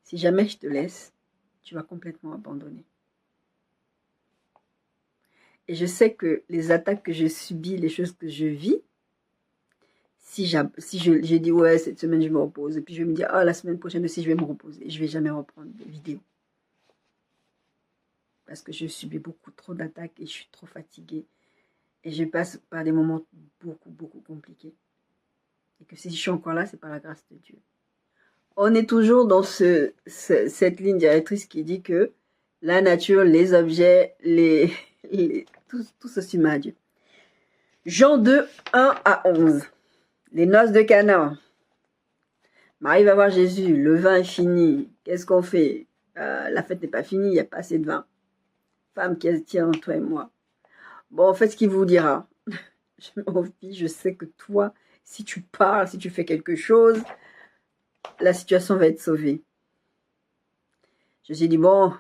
si jamais je te laisse, tu vas complètement abandonner. Et je sais que les attaques que je subis, les choses que je vis, si j'ai dit ouais, cette semaine je me repose, et puis je vais me dire, ah, la semaine prochaine aussi je vais me reposer, et je vais jamais reprendre des vidéos. Parce que je subis beaucoup trop d'attaques et je suis trop fatiguée. Et je passe par des moments beaucoup compliqués. Et que si je suis encore là, c'est par la grâce de Dieu. On est toujours dans cette ligne directrice qui dit que la nature, les objets, tout ceci m'a Dieu. Jean 2, 1 à 11. Les noces de Cana. Marie va voir Jésus, le vin est fini. Qu'est-ce qu'on fait? La fête n'est pas finie, il n'y a pas assez de vin. Femme qui tient entre toi et moi. Bon, faites ce qu'il vous dira. Je m'en fiche, je sais que toi, si tu parles, si tu fais quelque chose, la situation va être sauvée. Jésus dit, bon,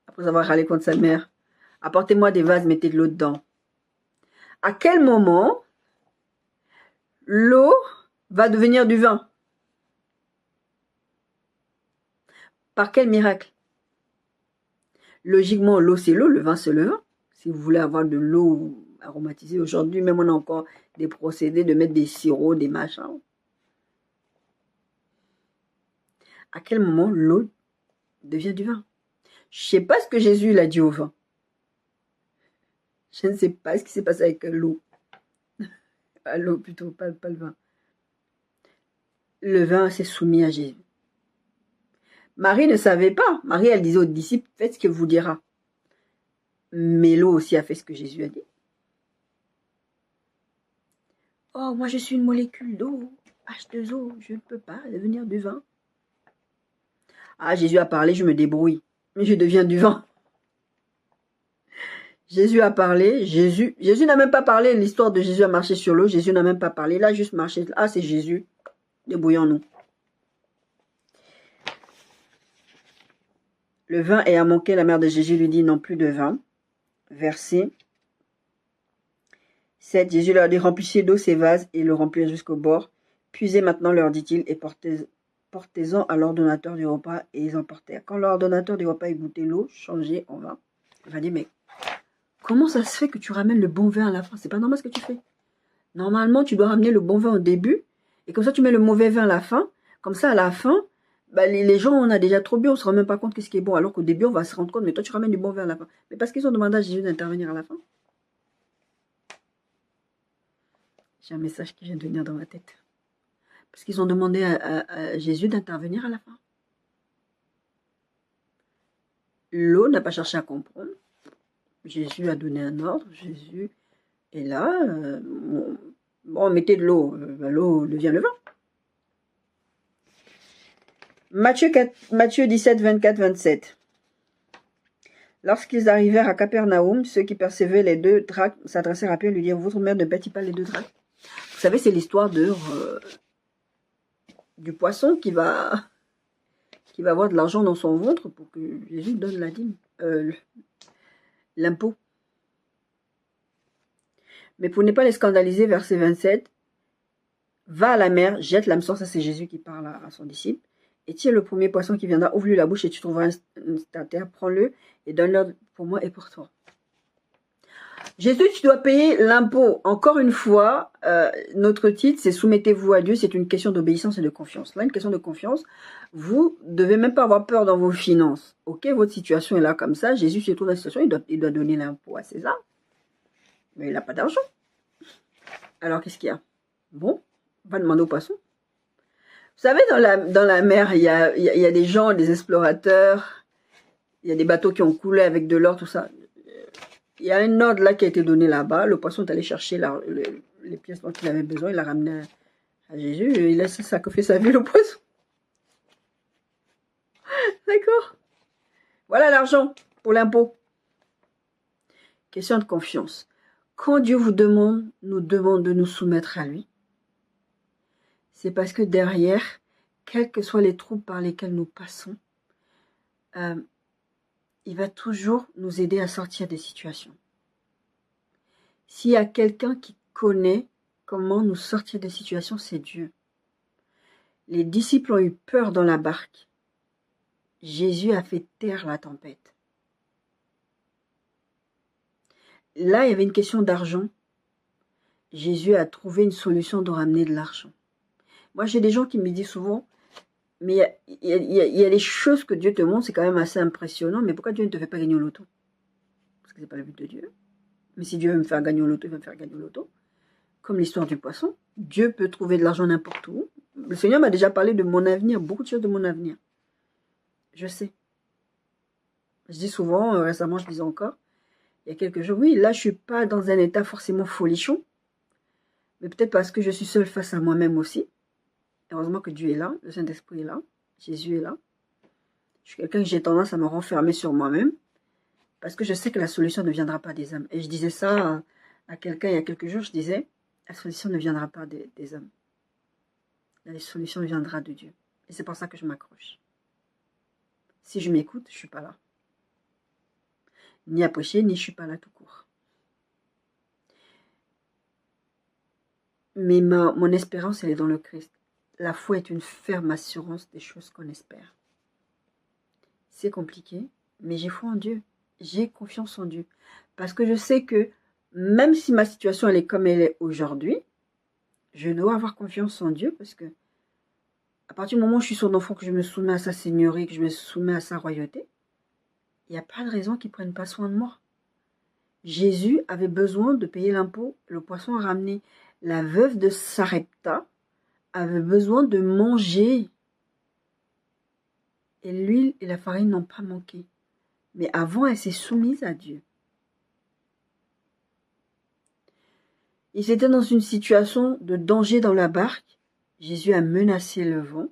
après avoir râlé contre sa mère, apportez-moi des vases, mettez de l'eau dedans. À quel moment l'eau va devenir du vin? Par quel miracle? Logiquement, l'eau c'est l'eau, le vin c'est le vin. Si vous voulez avoir de l'eau aromatisée, aujourd'hui même on a encore des procédés de mettre des sirops, des machins. À quel moment l'eau devient du vin? Je ne sais pas ce que Jésus l'a dit au vin. Je ne sais pas ce qui s'est passé avec l'eau. L'eau plutôt, pas le vin. Le vin s'est soumis à Jésus. Marie ne savait pas. Marie, elle disait aux disciples, faites ce que vous dira. Mais l'eau aussi a fait ce que Jésus a dit. Oh, moi je suis une molécule d'eau, H2O, je ne peux pas devenir du vin. Ah, Jésus a parlé, je me débrouille, mais je deviens du vin. Jésus a parlé, Jésus n'a même pas parlé, l'histoire de Jésus a marché sur l'eau, Jésus n'a même pas parlé, il a juste marché. Ah, c'est Jésus, débrouillons-nous. Le vin ayant manqué, la mère de Jésus lui dit, non plus de vin. Verset 7, Jésus leur dit, remplissez d'eau ces vases et le remplirent jusqu'au bord. Puisez maintenant, leur dit-il, et portez-en à l'ordonnateur du repas, et ils emportèrent. Quand l'ordonnateur du repas eut goûté l'eau changée en vin, il va dire, mais comment ça se fait que tu ramènes le bon vin à la fin? C'est pas normal ce que tu fais. Normalement, tu dois ramener le bon vin au début, et comme ça, tu mets le mauvais vin à la fin. Comme ça, à la fin, bah, les gens, on a déjà trop bu, on se rend même pas compte qu'est-ce qui est bon, alors qu'au début, on va se rendre compte, mais toi, tu ramènes du bon vin à la fin. Mais parce qu'ils ont demandé à Jésus d'intervenir à la fin. J'ai un message qui vient de venir dans ma tête. Parce qu'ils ont demandé à Jésus d'intervenir à la fin. L'eau n'a pas cherché à comprendre. Jésus a donné un ordre. Jésus est là. Bon, mettez de l'eau. L'eau devient le vin. Matthieu 17, 24, 27. Lorsqu'ils arrivèrent à Capernaum, ceux qui percevaient les 2 drachmes s'adressèrent à Pierre et lui dirent, votre mère ne paie-t-il pas les 2 drachmes? Vous savez, c'est l'histoire du poisson qui va avoir de l'argent dans son ventre pour que Jésus donne la dîme, l'impôt. Mais pour ne pas les scandaliser, verset 27, va à la mer, jette l'hameçon, ça c'est Jésus qui parle à son disciple, et tire le premier poisson qui viendra, ouvre-lui la bouche et tu trouveras un terre, prends-le et donne-le pour moi et pour toi. Jésus, tu dois payer l'impôt. Encore une fois, notre titre, c'est soumettez-vous à Dieu. C'est une question d'obéissance et de confiance. Là, une question de confiance. Vous devez même pas avoir peur dans vos finances. Ok, votre situation est là comme ça. Jésus se trouve dans la situation, il doit donner l'impôt à César. Mais il n'a pas d'argent. Alors, qu'est-ce qu'il y a? Bon, on va demander au poisson. Vous savez, dans la mer, il y a des gens, des explorateurs. Il y a des bateaux qui ont coulé avec de l'or, tout ça. Il y a un ordre là qui a été donné là-bas. Le poisson est allé chercher les pièces dont il avait besoin. Il l'a ramené à Jésus. Et il a sacrifié sa vie, le poisson. D'accord? Voilà l'argent pour l'impôt. Question de confiance. Quand Dieu nous demande de nous soumettre à lui, c'est parce que derrière, quels que soient les troubles par lesquels nous passons, il va toujours nous aider à sortir des situations. S'il y a quelqu'un qui connaît comment nous sortir des situations, c'est Dieu. Les disciples ont eu peur dans la barque. Jésus a fait taire la tempête. Là, il y avait une question d'argent. Jésus a trouvé une solution de ramener de l'argent. Moi, j'ai des gens qui me disent souvent, mais il y a des choses que Dieu te montre, c'est quand même assez impressionnant, mais pourquoi Dieu ne te fait pas gagner au loto? Parce que ce n'est pas le but de Dieu. Mais si Dieu veut me faire gagner au loto, il va me faire gagner au loto. Comme l'histoire du poisson, Dieu peut trouver de l'argent n'importe où. Le Seigneur m'a déjà parlé de mon avenir, beaucoup de choses de mon avenir. Je sais. Je dis souvent, récemment je disais encore, il y a quelques jours, oui, là je ne suis pas dans un état forcément folichon, mais peut-être parce que je suis seule face à moi-même aussi. Heureusement que Dieu est là, le Saint-Esprit est là, Jésus est là. Je suis quelqu'un que j'ai tendance à me renfermer sur moi-même, parce que je sais que la solution ne viendra pas des hommes. Et je disais ça à quelqu'un il y a quelques jours, je disais, la solution ne viendra pas des hommes. La solution viendra de Dieu. Et c'est pour ça que je m'accroche. Si je m'écoute, je ne suis pas là. Ni à prêcher, ni je ne suis pas là tout court. Mais mon espérance, elle est dans le Christ. La foi est une ferme assurance des choses qu'on espère. C'est compliqué, mais j'ai foi en Dieu. J'ai confiance en Dieu. Parce que je sais que même si ma situation elle est comme elle est aujourd'hui, je dois avoir confiance en Dieu parce que à partir du moment où je suis son enfant, que je me soumets à sa seigneurie, que je me soumets à sa royauté, il n'y a pas de raison qu'il ne prenne pas soin de moi. Jésus avait besoin de payer l'impôt, le poisson a ramené. La veuve de Sarepta avait besoin de manger. Et l'huile et la farine n'ont pas manqué. Mais avant, elle s'est soumise à Dieu. Ils étaient dans une situation de danger dans la barque. Jésus a menacé le vent.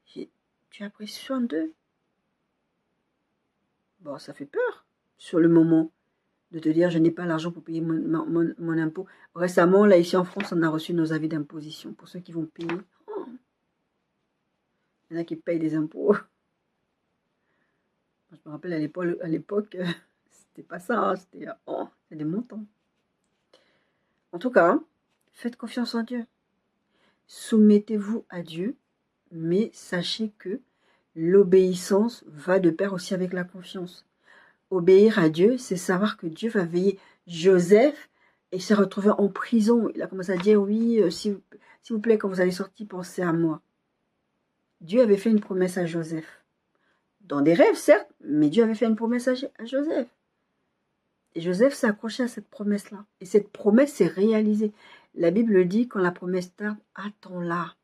Tu as pris soin d'eux. Bon, ça fait peur sur le moment de te dire je n'ai pas l'argent pour payer mon impôt. Récemment, là, ici en France, on a reçu nos avis d'imposition pour ceux qui vont payer. Oh. Il y en a qui payent des impôts. Je me rappelle à l'époque, c'était pas ça, hein, c'était des montants. En tout cas, faites confiance en Dieu. Soumettez-vous à Dieu, mais sachez que l'obéissance va de pair aussi avec la confiance. Obéir à Dieu, c'est savoir que Dieu va veiller. Joseph, il s'est retrouvé en prison. Il a commencé à dire, oui, s'il vous plaît, quand vous allez sortir, pensez à moi. Dieu avait fait une promesse à Joseph. Dans des rêves, certes, mais Dieu avait fait une promesse à Joseph. Et Joseph s'est accroché à cette promesse-là. Et cette promesse s'est réalisée. La Bible dit, quand la promesse tarde, attends-la.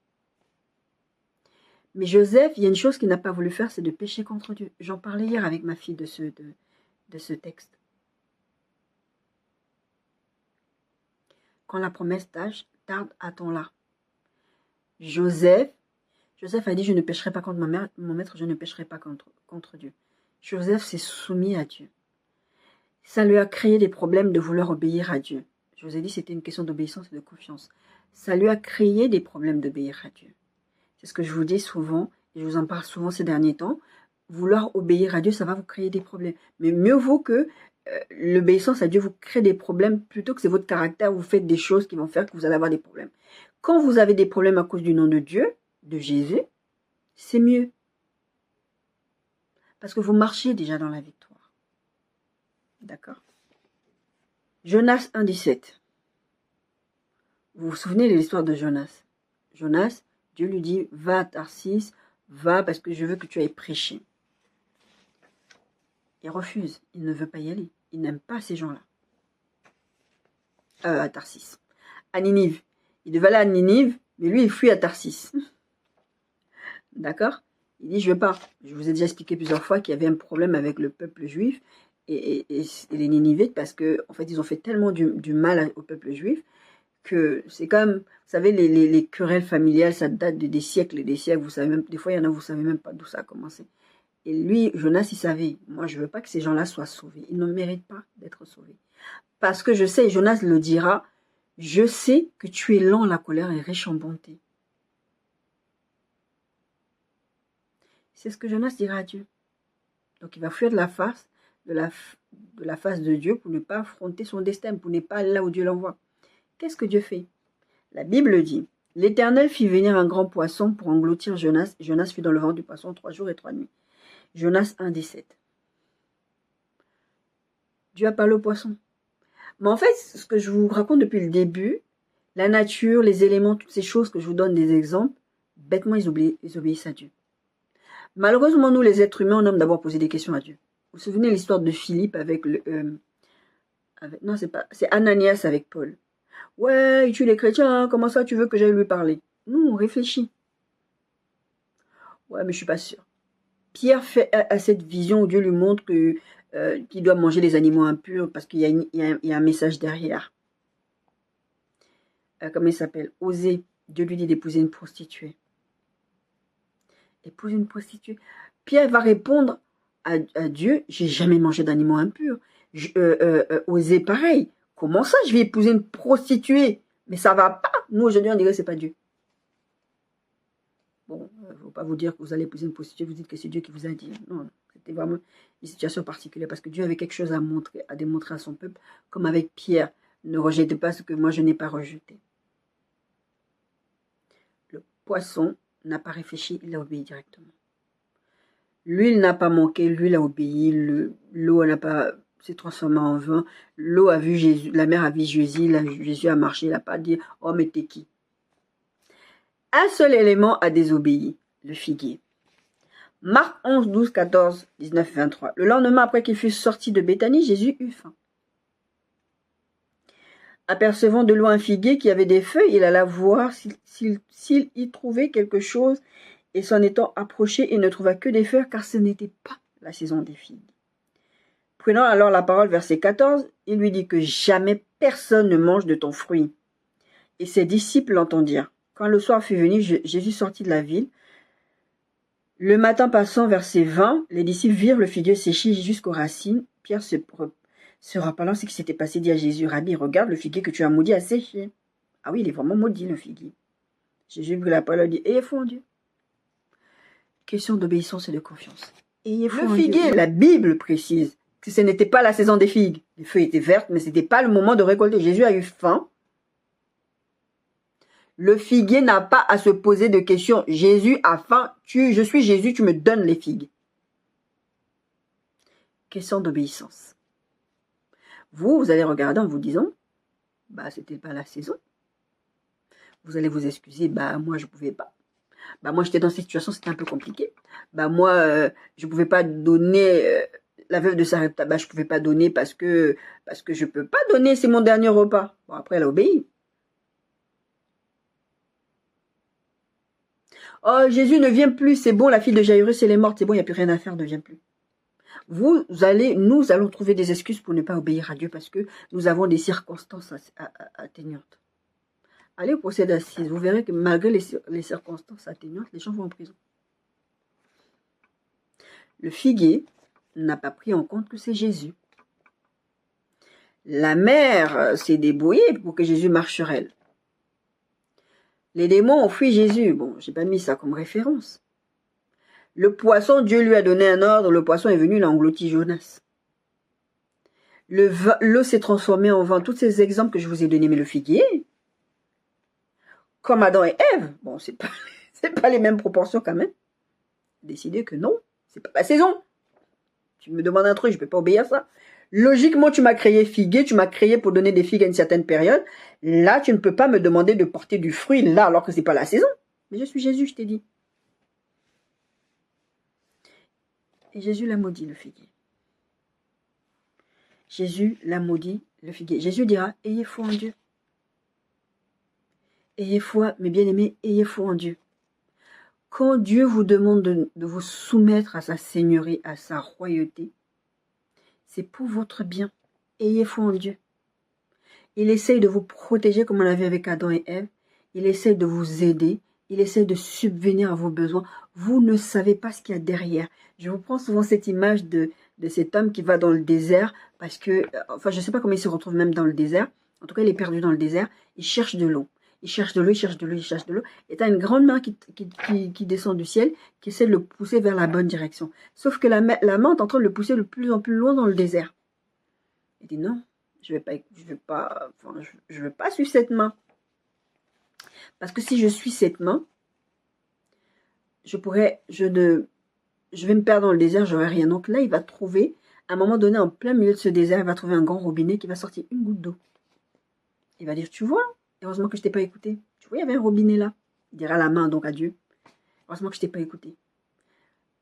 Mais Joseph, il y a une chose qu'il n'a pas voulu faire, c'est de pécher contre Dieu. J'en parlais hier avec ma fille de ce texte. Quand la promesse tarde, attends-la. Joseph a dit, je ne pécherai pas contre mon maître, je ne pécherai pas contre Dieu. Joseph s'est soumis à Dieu. Ça lui a créé des problèmes de vouloir obéir à Dieu. Je vous ai dit, c'était une question d'obéissance et de confiance. Ça lui a créé des problèmes d'obéir à Dieu. C'est ce que je vous dis souvent, et je vous en parle souvent ces derniers temps. Vouloir obéir à Dieu, ça va vous créer des problèmes. Mais mieux vaut que l'obéissance à Dieu vous crée des problèmes, plutôt que c'est votre caractère, vous faites des choses qui vont faire que vous allez avoir des problèmes. Quand vous avez des problèmes à cause du nom de Dieu, de Jésus, c'est mieux. Parce que vous marchez déjà dans la victoire. D'accord? Jonas 1,17. Vous vous souvenez de l'histoire de Jonas? Jonas, Dieu lui dit, va à Tarsis, va parce que je veux que tu ailles prêcher. Il refuse, il ne veut pas y aller. Il n'aime pas ces gens-là. À Tarsis. À Ninive. Il devait aller à Ninive, mais lui, il fuit à Tarsis. D'accord? Il dit, je ne veux pas. Je vous ai déjà expliqué plusieurs fois qu'il y avait un problème avec le peuple juif et les Ninivites, parce que en fait, ils ont fait tellement du mal au peuple juif que c'est comme, vous savez, les querelles familiales, ça date des siècles et des siècles. Vous savez même, des fois, il y en a, vous ne savez même pas d'où ça a commencé. Et lui, Jonas, il savait, moi, je ne veux pas que ces gens-là soient sauvés. Ils ne méritent pas d'être sauvés. Parce que je sais, Jonas le dira, je sais que tu es lent à la colère et riche en bonté. C'est ce que Jonas dira à Dieu. Donc il va fuir de la face de Dieu pour ne pas affronter son destin, pour ne pas aller là où Dieu l'envoie. Qu'est-ce que Dieu fait? La Bible dit, l'Éternel fit venir un grand poisson pour engloutir Jonas. Jonas fut dans le ventre du poisson 3 jours et 3 nuits. Jonas 1,17. Dieu a parlé au poisson. Mais en fait, ce que je vous raconte depuis le début, la nature, les éléments, toutes ces choses que je vous donne des exemples, bêtement, ils obéissent à Dieu. Malheureusement, nous, les êtres humains, on aime d'abord poser des questions à Dieu. Vous vous souvenez de l'histoire de Philippe avec c'est Ananias avec Paul. Ouais, il tue les chrétiens, comment ça tu veux que j'aille lui parler? Nous, on réfléchit. Ouais, mais je suis pas sûre. Pierre fait à cette vision où Dieu lui montre qu'il doit manger les animaux impurs parce qu'il y a un message derrière. Comment il s'appelle? Osée. Dieu lui dit d'épouser une prostituée. Épouser une prostituée. Pierre va répondre à Dieu, j'ai jamais mangé d'animaux impurs. Osée, pareil. Comment ça, je vais épouser une prostituée? Mais ça va pas. Nous, aujourd'hui, on dirait que c'est pas Dieu. Bon, il ne faut pas vous dire que vous allez épouser une prostituée, vous dites que c'est Dieu qui vous a dit. Non, c'était vraiment une situation particulière parce que Dieu avait quelque chose à démontrer à son peuple, comme avec Pierre. Ne rejetez pas ce que moi je n'ai pas rejeté. Le poisson n'a pas réfléchi, il a obéi directement. L'huile n'a pas manqué, l'huile a obéi, l'eau n'a pas s'est transformée en vin, l'eau a vu Jésus, la mer a vu Jésus, Jésus a marché, il n'a pas dit « Oh, mais t'es qui ?» Un seul élément a désobéi, le figuier. Marc 11, 12, 14, 19, 23. Le lendemain, après qu'il fut sorti de Béthanie, Jésus eut faim. Apercevant de loin un figuier qui avait des feuilles, il alla voir s'il y trouvait quelque chose, et s'en étant approché, il ne trouva que des feuilles, car ce n'était pas la saison des figues. Prenant alors la parole, verset 14, il lui dit que jamais personne ne mange de ton fruit. Et ses disciples l'entendirent. Quand le soir fut venu, Jésus sortit de la ville. Le matin passant, verset 20, les disciples virent le figuier séché jusqu'aux racines. Pierre se rappelant ce qui s'était passé, dit à Jésus, « Rabbi, regarde, le figuier que tu as maudit a séché. » Ah oui, il est vraiment maudit, le figuier. Jésus prit la parole et dit, « Ayez foi en Dieu. » Question d'obéissance et de confiance. Ayez foi en Dieu. Le figuier, la Bible précise que ce n'était pas la saison des figues. Les feuilles étaient vertes, mais ce n'était pas le moment de récolter. Jésus a eu faim. Le figuier n'a pas à se poser de questions. Jésus a faim. Je suis Jésus, tu me donnes les figues. Question d'obéissance. Vous allez regarder en vous disant, bah, c'était pas la saison. Vous allez vous excuser, bah, moi, je pouvais pas. Bah, moi, j'étais dans cette situation, c'était un peu compliqué. Bah, moi, je pouvais pas donner, la veuve de Sarepta, bah, je pouvais pas donner parce que je peux pas donner, c'est mon dernier repas. Bon, après, elle a obéi. Oh, Jésus ne vient plus, c'est bon, la fille de Jairus, elle est morte, c'est bon, il n'y a plus rien à faire, ne vient plus. Nous allons trouver des excuses pour ne pas obéir à Dieu parce que nous avons des circonstances atténuantes. Allez au procès d'assises, vous verrez que malgré les circonstances atténuantes, les gens vont en prison. Le figuier n'a pas pris en compte que c'est Jésus. La mère s'est débrouillée pour que Jésus marche sur elle. Les démons ont fui Jésus. Bon, j'ai pas mis ça comme référence. Le poisson, Dieu lui a donné un ordre. Le poisson est venu, il a englouti Jonas. L'eau s'est transformée en vin. Tous ces exemples que je vous ai donnés, mais le figuier, comme Adam et Ève, bon, c'est pas les mêmes proportions quand même. Décider que non, c'est pas la saison. Tu me demandes un truc, je peux pas obéir à ça. Logiquement, tu m'as créé figuier, tu m'as créé pour donner des figues à une certaine période. Là, tu ne peux pas me demander de porter du fruit là, alors que c'est pas la saison. Mais je suis Jésus, je t'ai dit. Et Jésus l'a maudit, le figuier. Jésus l'a maudit, le figuier. Jésus dira, ayez foi en Dieu. Ayez foi, mes bien-aimés, ayez foi en Dieu. Quand Dieu vous demande de vous soumettre à sa seigneurie, à sa royauté, c'est pour votre bien. Ayez foi en Dieu. Il essaye de vous protéger comme on l'a vu avec Adam et Ève. Il essaye de vous aider. Il essaye de subvenir à vos besoins. Vous ne savez pas ce qu'il y a derrière. Je vous prends souvent cette image de cet homme qui va dans le désert parce que, enfin, je ne sais pas comment il se retrouve même dans le désert. En tout cas, il est perdu dans le désert. Il cherche de l'eau. Il cherche de l'eau, il cherche de l'eau, il cherche de l'eau. Et tu as une grande main qui descend du ciel, qui essaie de le pousser vers la bonne direction. Sauf que la main est en train de le pousser de plus en plus loin dans le désert. Il dit non, je veux pas suivre cette main. Parce que si je suis cette main, je vais me perdre dans le désert, j'aurai rien. Donc là, il va trouver, à un moment donné, en plein milieu de ce désert, il va trouver un grand robinet qui va sortir une goutte d'eau. Il va dire, tu vois, heureusement que je t'ai pas écouté. Tu vois, il y avait un robinet là. Il dira la main donc à Dieu. Heureusement que je t'ai pas écouté.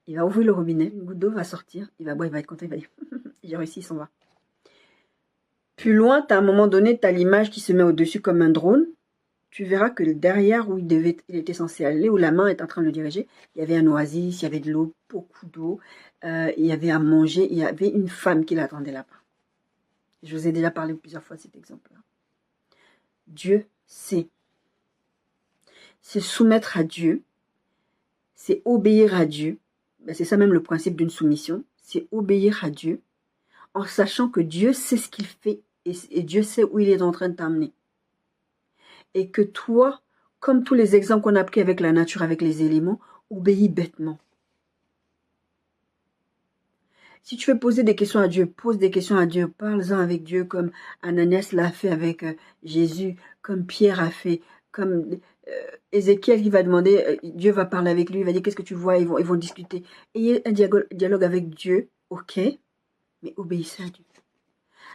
Il va ouvrir le robinet, une goutte d'eau va sortir, il va boire, il va être content, il va dire, j'ai réussi, il s'en va. Plus loin, à un moment donné, tu as l'image qui se met au-dessus comme un drone. Tu verras que derrière où il était censé aller, où la main est en train de le diriger, il y avait un oasis, il y avait de l'eau, beaucoup d'eau, il y avait à manger, il y avait une femme qui l'attendait là-bas. Je vous ai déjà parlé plusieurs fois de cet exemple-là. Dieu sait. C'est soumettre à Dieu, c'est obéir à Dieu. Ben, c'est ça même le principe d'une soumission, c'est obéir à Dieu en sachant que Dieu sait ce qu'il fait et Dieu sait où il est en train de t'amener. Et que toi, comme tous les exemples qu'on a pris avec la nature, avec les éléments, obéis bêtement. Si tu veux poser des questions à Dieu, pose des questions à Dieu, parle-en avec Dieu comme Ananias l'a fait avec Jésus, comme Pierre a fait, comme Ézéchiel qui va demander, Dieu va parler avec lui, il va dire qu'est-ce que tu vois, ils vont discuter. Ayez un dialogue avec Dieu, ok, mais obéissez à Dieu.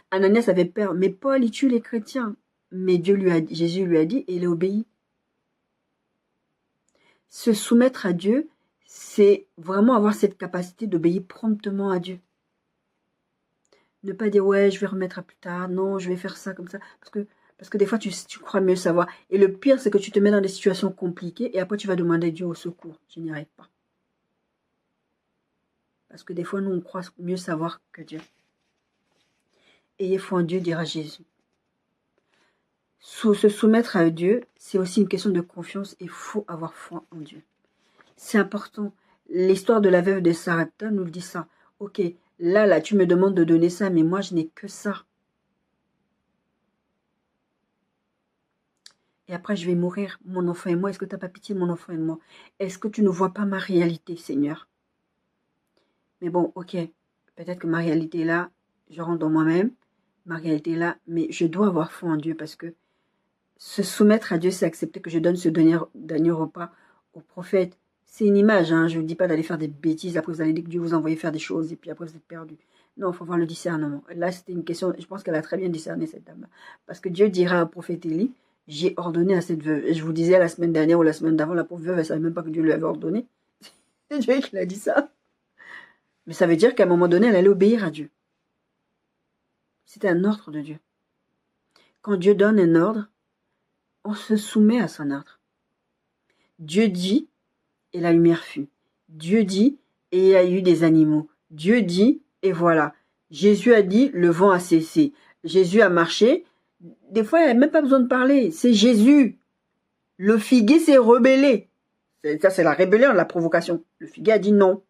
Ananias avait peur, mais Paul, il tue les chrétiens. Mais Jésus lui a dit et il a obéi. Se soumettre à Dieu, c'est vraiment avoir cette capacité d'obéir promptement à Dieu. Ne pas dire ouais, je vais remettre à plus tard, non, je vais faire ça comme ça. Parce que des fois, tu crois mieux savoir. Et le pire, c'est que tu te mets dans des situations compliquées et après, tu vas demander à Dieu au secours. Je n'y arrive pas. Parce que des fois, nous, on croit mieux savoir que Dieu. Ayez foi en Dieu, dira Jésus. Se soumettre à Dieu, c'est aussi une question de confiance et il faut avoir foi en Dieu. C'est important. L'histoire de la veuve de Sarepta nous le dit ça. Ok, là, tu me demandes de donner ça, mais moi, je n'ai que ça. Et après, je vais mourir, mon enfant et moi. Est-ce que tu n'as pas pitié de mon enfant et de moi? Est-ce que tu ne vois pas ma réalité, Seigneur? Mais bon, ok, peut-être que ma réalité est là, je rentre dans moi-même, ma réalité est là, mais je dois avoir foi en Dieu parce que se soumettre à Dieu, c'est accepter que je donne ce dernier repas au prophète. C'est une image, hein. Je ne vous dis pas d'aller faire des bêtises, après vous allez dire que Dieu vous envoie faire des choses et puis après vous êtes perdu. Non, il faut voir le discernement. Là, c'était une question, je pense qu'elle a très bien discerné cette dame-là. Parce que Dieu dira au prophète Élie, j'ai ordonné à cette veuve. Et je vous disais la semaine dernière ou la semaine d'avant, la pauvre veuve, elle ne savait même pas que Dieu lui avait ordonné. C'est Dieu qui l'a dit ça. Mais ça veut dire qu'à un moment donné, elle allait obéir à Dieu. C'était un ordre de Dieu. Quand Dieu donne un ordre, on se soumet à son ordre. Dieu dit, et la lumière fut. Dieu dit, et il y a eu des animaux. Dieu dit, et voilà. Jésus a dit, le vent a cessé. Jésus a marché. Des fois, il n'y a même pas besoin de parler. C'est Jésus. Le figuier s'est rebellé. Ça, c'est la rébellion, la provocation. Le figuier a dit non.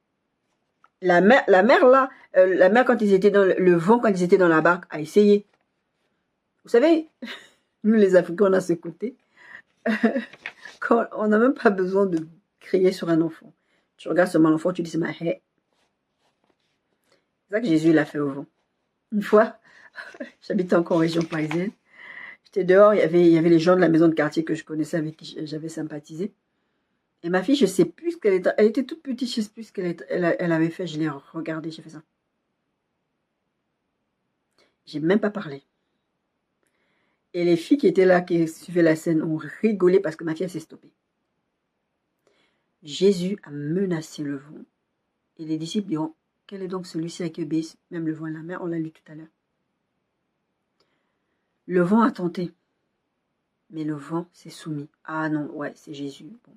La mer là, la mer quand ils étaient dans le vent, quand ils étaient dans la barque, a essayé. Vous savez, nous les Africains, on a ce côté. Quand on n'a même pas besoin de crier sur un enfant. Tu regardes seulement l'enfant, tu dis c'est ma haie. C'est ça que Jésus l'a fait au vent. Une fois, j'habitais encore en région parisienne. J'étais dehors, il y avait les gens de la maison de quartier que je connaissais, avec qui j'avais sympathisé. Et ma fille, je ne sais plus ce qu'elle était. Elle était toute petite, je ne sais plus ce qu'elle avait fait. Je l'ai regardée, j'ai fait ça. J'ai même pas parlé. Et les filles qui étaient là, qui suivaient la scène, ont rigolé parce que ma fille s'est stoppée. Jésus a menacé le vent. Et les disciples diront, quel est donc celui-ci à qui obéissent même le vent et la mer? On l'a lu tout à l'heure. Le vent a tenté. Mais le vent s'est soumis. Ah non, ouais, c'est Jésus. Bon.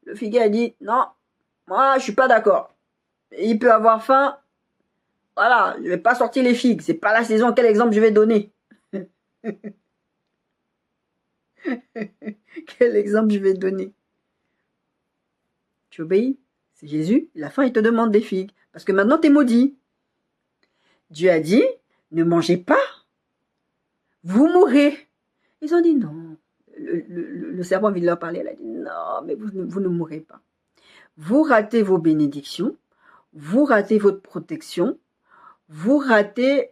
Le figuier a dit, non, moi, je ne suis pas d'accord. Il peut avoir faim. Voilà, je ne vais pas sortir les figues. C'est pas la saison. Quel exemple je vais donner? Quel exemple je vais donner? Tu obéis? C'est Jésus. La fin, il te demande des figues. Parce que maintenant, tu es maudit. Dieu a dit, ne mangez pas. Vous mourrez. Ils ont dit non. le serpent a envie de leur parler. Elle a dit, non, mais vous ne mourrez pas. Vous ratez vos bénédictions, vous ratez votre protection, vous ratez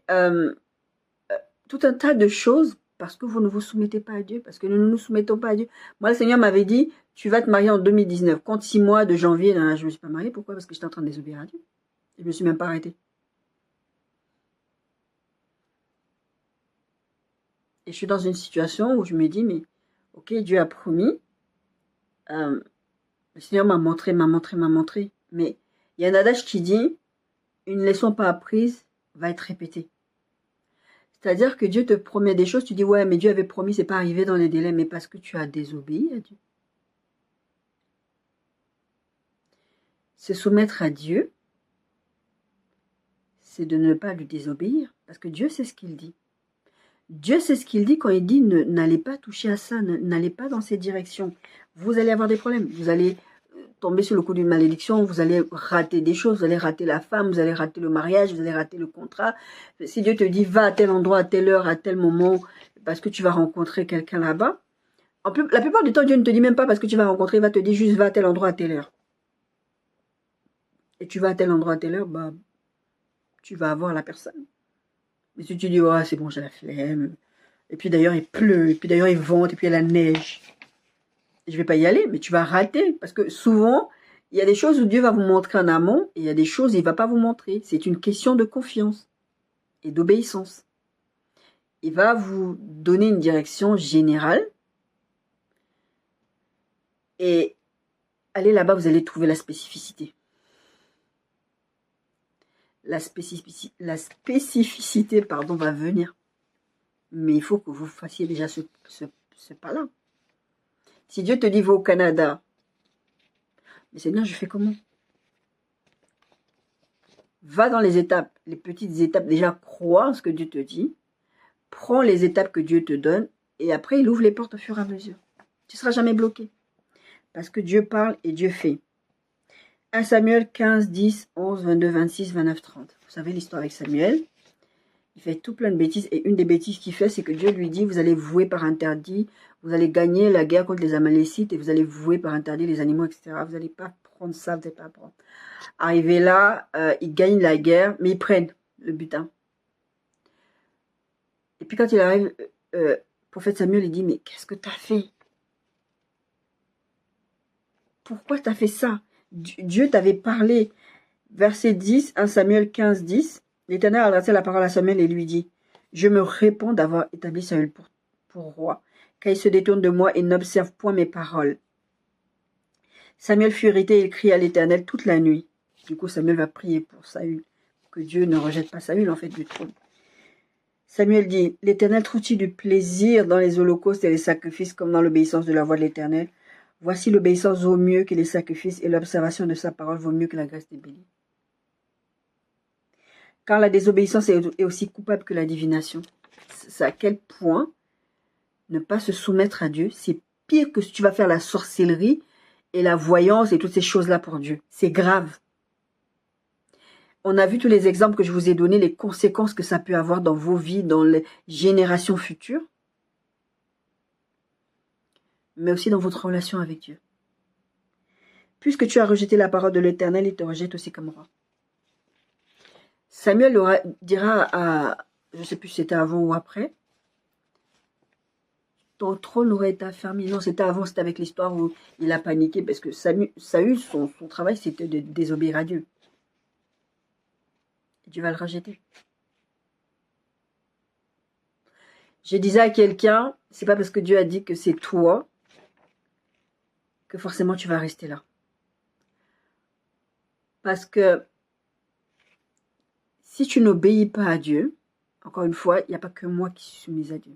tout un tas de choses parce que vous ne vous soumettez pas à Dieu, parce que nous ne nous soumettons pas à Dieu. Moi, le Seigneur m'avait dit, tu vas te marier en 2019. Compte 6 mois de janvier, je ne me suis pas mariée. Pourquoi? Parce que j'étais en train de désobéir à Dieu. Je ne me suis même pas arrêtée. Et je suis dans une situation où je me dis, mais ok, Dieu a promis. Le Seigneur m'a montré. Mais il y a un adage qui dit, une leçon pas apprise va être répétée. C'est-à-dire que Dieu te promet des choses, tu dis, ouais, mais Dieu avait promis, c'est pas arrivé dans les délais, mais parce que tu as désobéi à Dieu. Se soumettre à Dieu, c'est de ne pas lui désobéir, parce que Dieu sait ce qu'il dit. Dieu sait ce qu'il dit quand il dit, n'allez pas toucher à ça, n'allez pas dans cette direction. Vous allez avoir des problèmes, vous allez tomber sur le coup d'une malédiction, vous allez rater des choses, vous allez rater la femme, vous allez rater le mariage, vous allez rater le contrat. Si Dieu te dit, va à tel endroit, à telle heure, à tel moment, parce que tu vas rencontrer quelqu'un là-bas, la plupart du temps, Dieu ne te dit même pas parce que tu vas rencontrer, il va te dire juste, va à tel endroit, à telle heure. Et tu vas à tel endroit, à telle heure, bah, tu vas avoir la personne. Mais si tu dis, oh, c'est bon, j'ai la flemme, et puis d'ailleurs, il pleut, et puis d'ailleurs, il vente, et puis il y a la neige, je vais pas y aller, mais tu vas rater. Parce que souvent, il y a des choses où Dieu va vous montrer en amont, et il y a des choses où il ne va pas vous montrer. C'est une question de confiance et d'obéissance. Il va vous donner une direction générale, et allez là-bas, vous allez trouver la spécificité. La spécificité, pardon, va venir. Mais il faut que vous fassiez déjà ce pas-là. Si Dieu te dit, va au Canada, mais Seigneur, je fais comment? Va dans les étapes, les petites étapes, déjà crois en ce que Dieu te dit, prends les étapes que Dieu te donne, et après il ouvre les portes au fur et à mesure. Tu ne seras jamais bloqué. Parce que Dieu parle et Dieu fait. 1 Samuel 15, 10, 11, 22, 26, 29, 30. Vous savez l'histoire avec Samuel. Il fait tout plein de bêtises. Et une des bêtises qu'il fait, c'est que Dieu lui dit, vous allez vouer par interdit, vous allez gagner la guerre contre les Amalécites et vous allez vouer par interdit les animaux, etc. Vous n'allez pas prendre ça, vous n'allez pas prendre. Arrivé là, ils gagnent la guerre, mais ils prennent le butin. Et puis quand il arrive, prophète Samuel, il dit, mais qu'est-ce que tu as fait? Pourquoi tu as fait ça? Dieu t'avait parlé. Verset 10, 1 Samuel 15, 10. L'Éternel a adressé la parole à Samuel et lui dit, je me réponds d'avoir établi Samuel pour roi, car il se détourne de moi et n'observe point mes paroles. Samuel fut irrité et il cria à l'Éternel toute la nuit. Du coup, Samuel va prier pour Saül, que Dieu ne rejette pas Saül en fait du trône. Samuel dit, l'Éternel trouve-t-il du plaisir dans les holocaustes et les sacrifices comme dans l'obéissance de la voix de l'Éternel? Voici l'obéissance vaut mieux que les sacrifices et l'observation de sa parole vaut mieux que la graisse des béliers. Car la désobéissance est aussi coupable que la divination. C'est à quel point ne pas se soumettre à Dieu, c'est pire que si tu vas faire la sorcellerie et la voyance et toutes ces choses-là pour Dieu. C'est grave. On a vu tous les exemples que je vous ai donnés, les conséquences que ça peut avoir dans vos vies, dans les générations futures, mais aussi dans votre relation avec Dieu. Puisque tu as rejeté la parole de l'Éternel, il te rejette aussi comme roi. Samuel dira à, je ne sais plus si c'était avant ou après, ton trône aurait été affermi. Non, c'était avant, c'était avec l'histoire où il a paniqué, parce que Saül, son travail, c'était de désobéir à Dieu. Et Dieu va le rejeter. Je disais à quelqu'un, c'est pas parce que Dieu a dit que c'est toi, que forcément tu vas rester là. Parce que si tu n'obéis pas à Dieu, encore une fois, il n'y a pas que moi qui suis soumise à Dieu.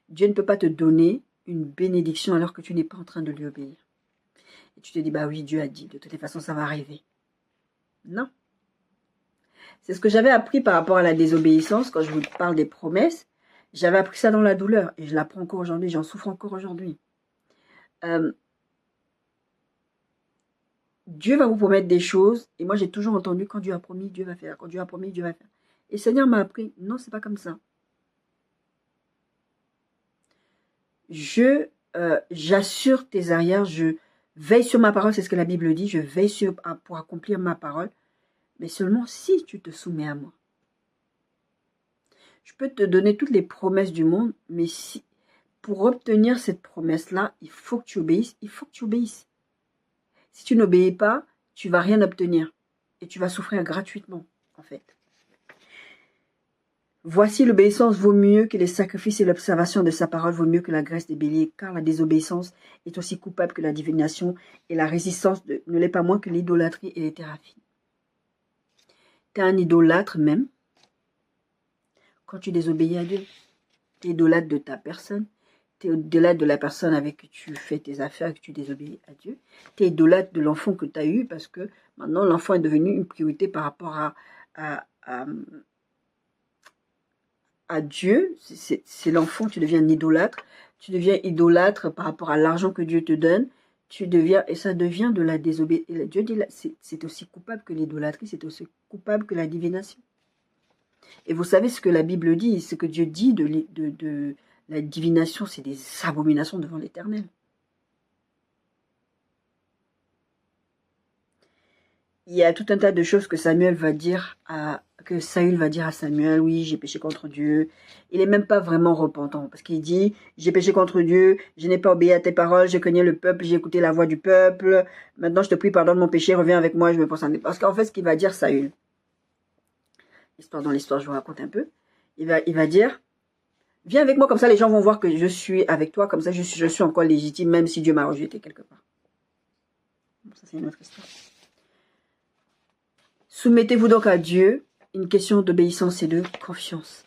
Dieu ne peut pas te donner une bénédiction alors que tu n'es pas en train de lui obéir. Et tu te dis, bah oui, Dieu a dit, de toutes les façons, ça va arriver. Non. C'est ce que j'avais appris par rapport à la désobéissance, quand je vous parle des promesses. J'avais appris ça dans la douleur, et je l'apprends encore aujourd'hui, j'en souffre encore aujourd'hui. Dieu va vous promettre des choses, et moi j'ai toujours entendu, quand Dieu a promis, Dieu va faire. Quand Dieu a promis, Dieu va faire. Et le Seigneur m'a appris, non, c'est pas comme ça. Je j'assure tes arrières, je veille sur ma parole, c'est ce que la Bible dit, je veille pour accomplir ma parole, mais seulement si tu te soumets à moi. Je peux te donner toutes les promesses du monde, mais si, pour obtenir cette promesse-là, il faut que tu obéisses, il faut que tu obéisses. Si tu n'obéis pas, tu vas rien obtenir et tu vas souffrir gratuitement, en fait. Voici, l'obéissance vaut mieux que les sacrifices et l'observation de sa parole vaut mieux que la graisse des béliers, car la désobéissance est aussi coupable que la divination et la résistance ne l'est pas moins que l'idolâtrie et les thérapies. Tu es un idolâtre même quand tu désobéis à Dieu. Tu es idolâtre de ta personne, tu es idolâtre de la personne avec qui tu fais tes affaires, que tu désobéis à Dieu. Tu es idolâtre de l'enfant que tu as eu parce que maintenant l'enfant est devenu une priorité par rapport à Dieu. C'est l'enfant, tu deviens un idolâtre. Tu deviens idolâtre par rapport à l'argent que Dieu te donne. Tu deviens, et ça devient de la désobéissance. Dieu dit, c'est aussi coupable que l'idolâtrie, c'est aussi coupable que la divination. Et vous savez ce que la Bible dit, ce que Dieu dit de la divination, c'est des abominations devant l'Éternel. Il y a tout un tas de choses que Saül va dire à Samuel, oui, j'ai péché contre Dieu. Il n'est même pas vraiment repentant, parce qu'il dit, j'ai péché contre Dieu, je n'ai pas obéi à tes paroles, j'ai cogné le peuple, j'ai écouté la voix du peuple, maintenant je te prie, pardonne mon péché, reviens avec moi, je me pense à... Parce qu'en fait, ce qu'il va dire Saül, dans l'histoire, je vous raconte un peu, il va dire, viens avec moi, comme ça les gens vont voir que je suis avec toi, comme ça je suis encore légitime, même si Dieu m'a rejeté quelque part. Ça, c'est une autre histoire. Soumettez-vous donc à Dieu, une question d'obéissance et de confiance.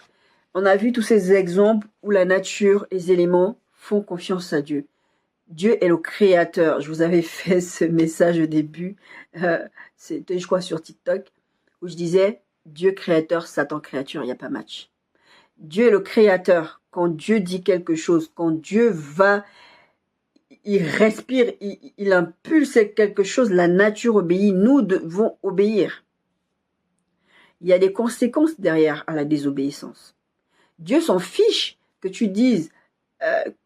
On a vu tous ces exemples où la nature, les éléments font confiance à Dieu. Dieu est le créateur. Je vous avais fait ce message au début, c'était je crois sur TikTok, où je disais Dieu créateur, Satan créature, il n'y a pas match. Dieu est le créateur. Quand Dieu dit quelque chose, quand Dieu va, il respire, il impulse quelque chose, la nature obéit, nous devons obéir. Il y a des conséquences derrière à la désobéissance. Dieu s'en fiche que tu dises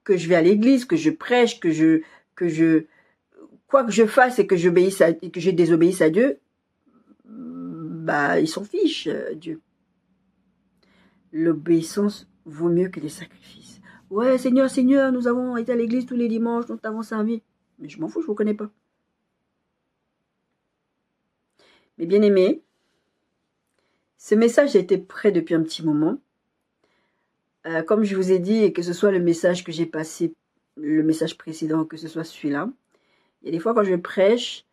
que je vais à l'église, que je prêche, que quoi que je fasse et que je désobéisse à Dieu, bah il s'en fiche, Dieu. L'obéissance vaut mieux que les sacrifices. Ouais, Seigneur, Seigneur, nous avons été à l'église tous les dimanches, nous t'avons servi. Mais je m'en fous, je ne vous connais pas. Mais bien aimé, ce message a été prêt depuis un petit moment. Comme je vous ai dit, et que ce soit le message que j'ai passé, le message précédent, que ce soit celui-là, il y a des fois quand je prêche,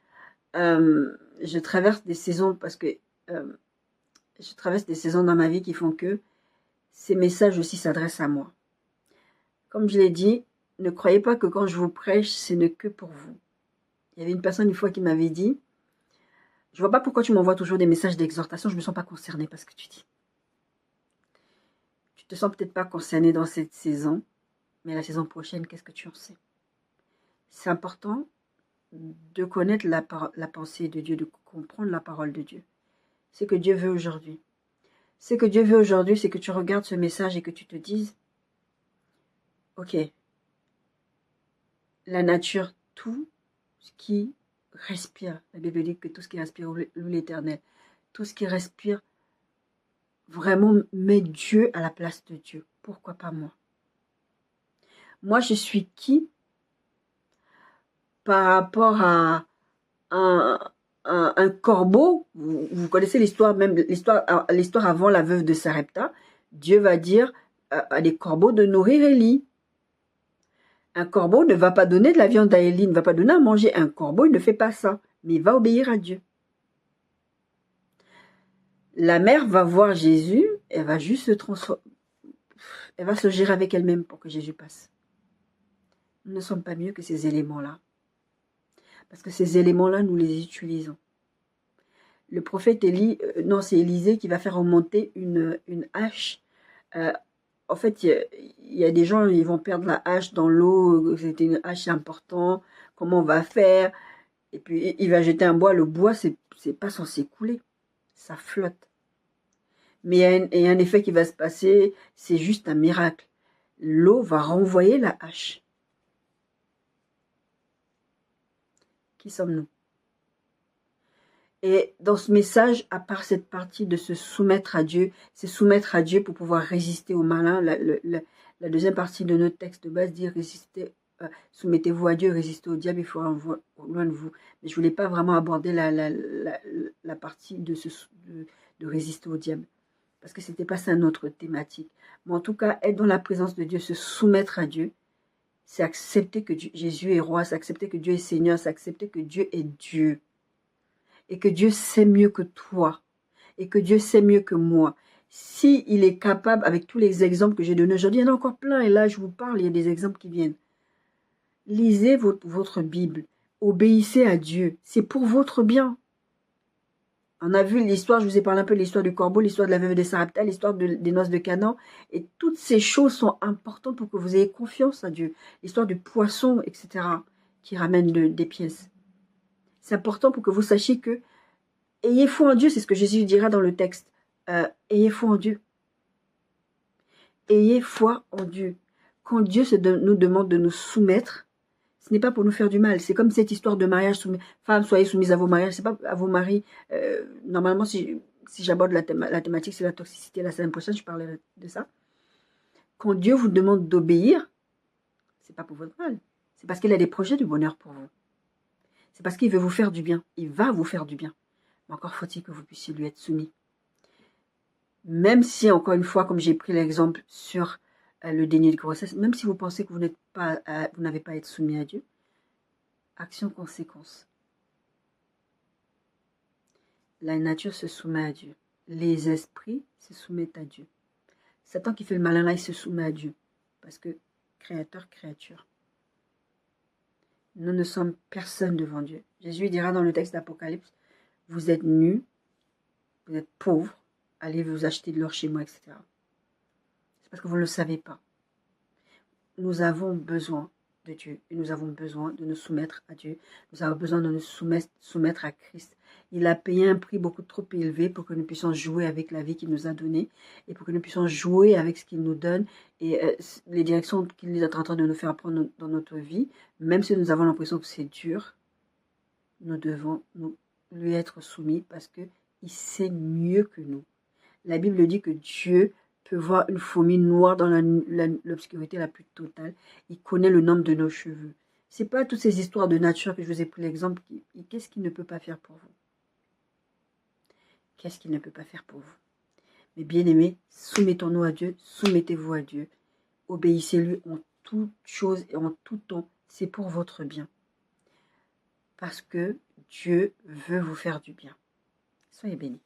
je traverse des saisons parce que je traverse des saisons dans ma vie qui font que ces messages aussi s'adressent à moi. Comme je l'ai dit, ne croyez pas que quand je vous prêche, ce n'est que pour vous. Il y avait une personne une fois qui m'avait dit, je vois pas pourquoi tu m'envoies toujours des messages d'exhortation, je me sens pas concernée par ce que tu dis. Tu te sens peut-être pas concernée dans cette saison, mais la saison prochaine, qu'est-ce que tu en sais? C'est important de connaître la pensée de Dieu, de comprendre la parole de Dieu. C'est ce que Dieu veut aujourd'hui. Ce que Dieu veut aujourd'hui, c'est que tu regardes ce message et que tu te dises, ok, la nature, tout ce qui respire, la Bible dit que tout ce qui respire loue l'Éternel, tout ce qui respire vraiment met Dieu à la place de Dieu. Pourquoi pas moi? Moi, je suis qui par rapport à un corbeau? Vous connaissez l'histoire, même l'histoire avant la veuve de Sarepta. Dieu va dire à des corbeaux de nourrir Élie. Un corbeau ne va pas donner de la viande à Élie, ne va pas donner à manger. Un corbeau, il ne fait pas ça, mais il va obéir à Dieu. La mère va voir Jésus, elle va juste se transformer, elle va se gérer avec elle-même pour que Jésus passe. Nous ne sommes pas mieux que ces éléments-là. Parce que ces éléments-là, nous les utilisons. Le prophète Élie, non, c'est Élisée qui va faire remonter une hache. En fait, il y a des gens, ils vont perdre la hache dans l'eau. C'était une hache importante. Comment on va faire? Et puis, il va jeter un bois. Le bois, c'est pas censé couler. Ça flotte. Mais il y a un effet qui va se passer. C'est juste un miracle. L'eau va renvoyer la hache. Qui sommes-nous? Et dans ce message, à part cette partie de se soumettre à Dieu, c'est soumettre à Dieu pour pouvoir résister au malin. La deuxième partie de notre texte de base dit résister, soumettez-vous à Dieu, résistez au diable, il faut loin de vous. Mais je voulais pas vraiment aborder la partie de résister au diable, parce que c'était pas ça notre thématique. Mais en tout cas, être dans la présence de Dieu, se soumettre à Dieu, c'est accepter que Jésus est roi, c'est accepter que Dieu est Seigneur, c'est accepter que Dieu est Dieu. Et que Dieu sait mieux que toi, et que Dieu sait mieux que moi. Si il est capable, avec tous les exemples que j'ai donnés aujourd'hui, il y en a encore plein, et là je vous parle, il y a des exemples qui viennent. Lisez votre Bible, obéissez à Dieu, c'est pour votre bien. On a vu l'histoire, je vous ai parlé un peu de l'histoire du corbeau, l'histoire de la veuve de Sarepta, l'histoire des noces de Canaan, et toutes ces choses sont importantes pour que vous ayez confiance à Dieu. L'histoire du poisson, etc., qui ramène des pièces. C'est important pour que vous sachiez que ayez foi en Dieu, c'est ce que Jésus dira dans le texte. Ayez foi en Dieu. Ayez foi en Dieu. Quand Dieu nous demande de nous soumettre, ce n'est pas pour nous faire du mal. C'est comme cette histoire de mariage. Femmes, soyez soumises à vos mariages. C'est pas à vos maris. Normalement, si j'aborde la thématique, c'est la toxicité. La semaine prochaine, je parlerai de ça. Quand Dieu vous demande d'obéir, c'est pas pour votre mal. C'est parce qu'il a des projets de bonheur pour vous. C'est parce qu'il veut vous faire du bien. Il va vous faire du bien. Mais encore faut-il que vous puissiez lui être soumis. Même si, encore une fois, comme j'ai pris l'exemple sur le déni de grossesse, même si vous pensez que vous n'avez pas à être soumis à Dieu, action-conséquence. La nature se soumet à Dieu. Les esprits se soumettent à Dieu. Satan qui fait le malin là, il se soumet à Dieu. Parce que créateur, créature. Nous ne sommes personne devant Dieu. Jésus dira dans le texte d'Apocalypse, vous êtes nus, vous êtes pauvres, allez vous acheter de l'or chez moi, etc. C'est parce que vous ne le savez pas. Nous avons besoin de Dieu et nous avons besoin de nous soumettre à Dieu. Nous avons besoin de nous soumettre à Christ. Il a payé un prix beaucoup trop élevé pour que nous puissions jouer avec la vie qu'il nous a donnée et pour que nous puissions jouer avec ce qu'il nous donne et les directions qu'il est en train de nous faire prendre dans notre vie. Même si nous avons l'impression que c'est dur, nous devons lui être soumis parce qu'il sait mieux que nous. La Bible dit que Dieu peut voir une fourmi noire dans l'obscurité la plus totale. Il connaît le nombre de nos cheveux. Ce n'est pas toutes ces histoires de nature que je vous ai pris l'exemple. Qu'est-ce qu'il ne peut pas faire pour vous? Qu'est-ce qu'il ne peut pas faire pour vous? Mais bien aimés, soumettons-nous à Dieu, soumettez-vous à Dieu. Obéissez-lui en toutes choses et en tout temps. C'est pour votre bien. Parce que Dieu veut vous faire du bien. Soyez bénis.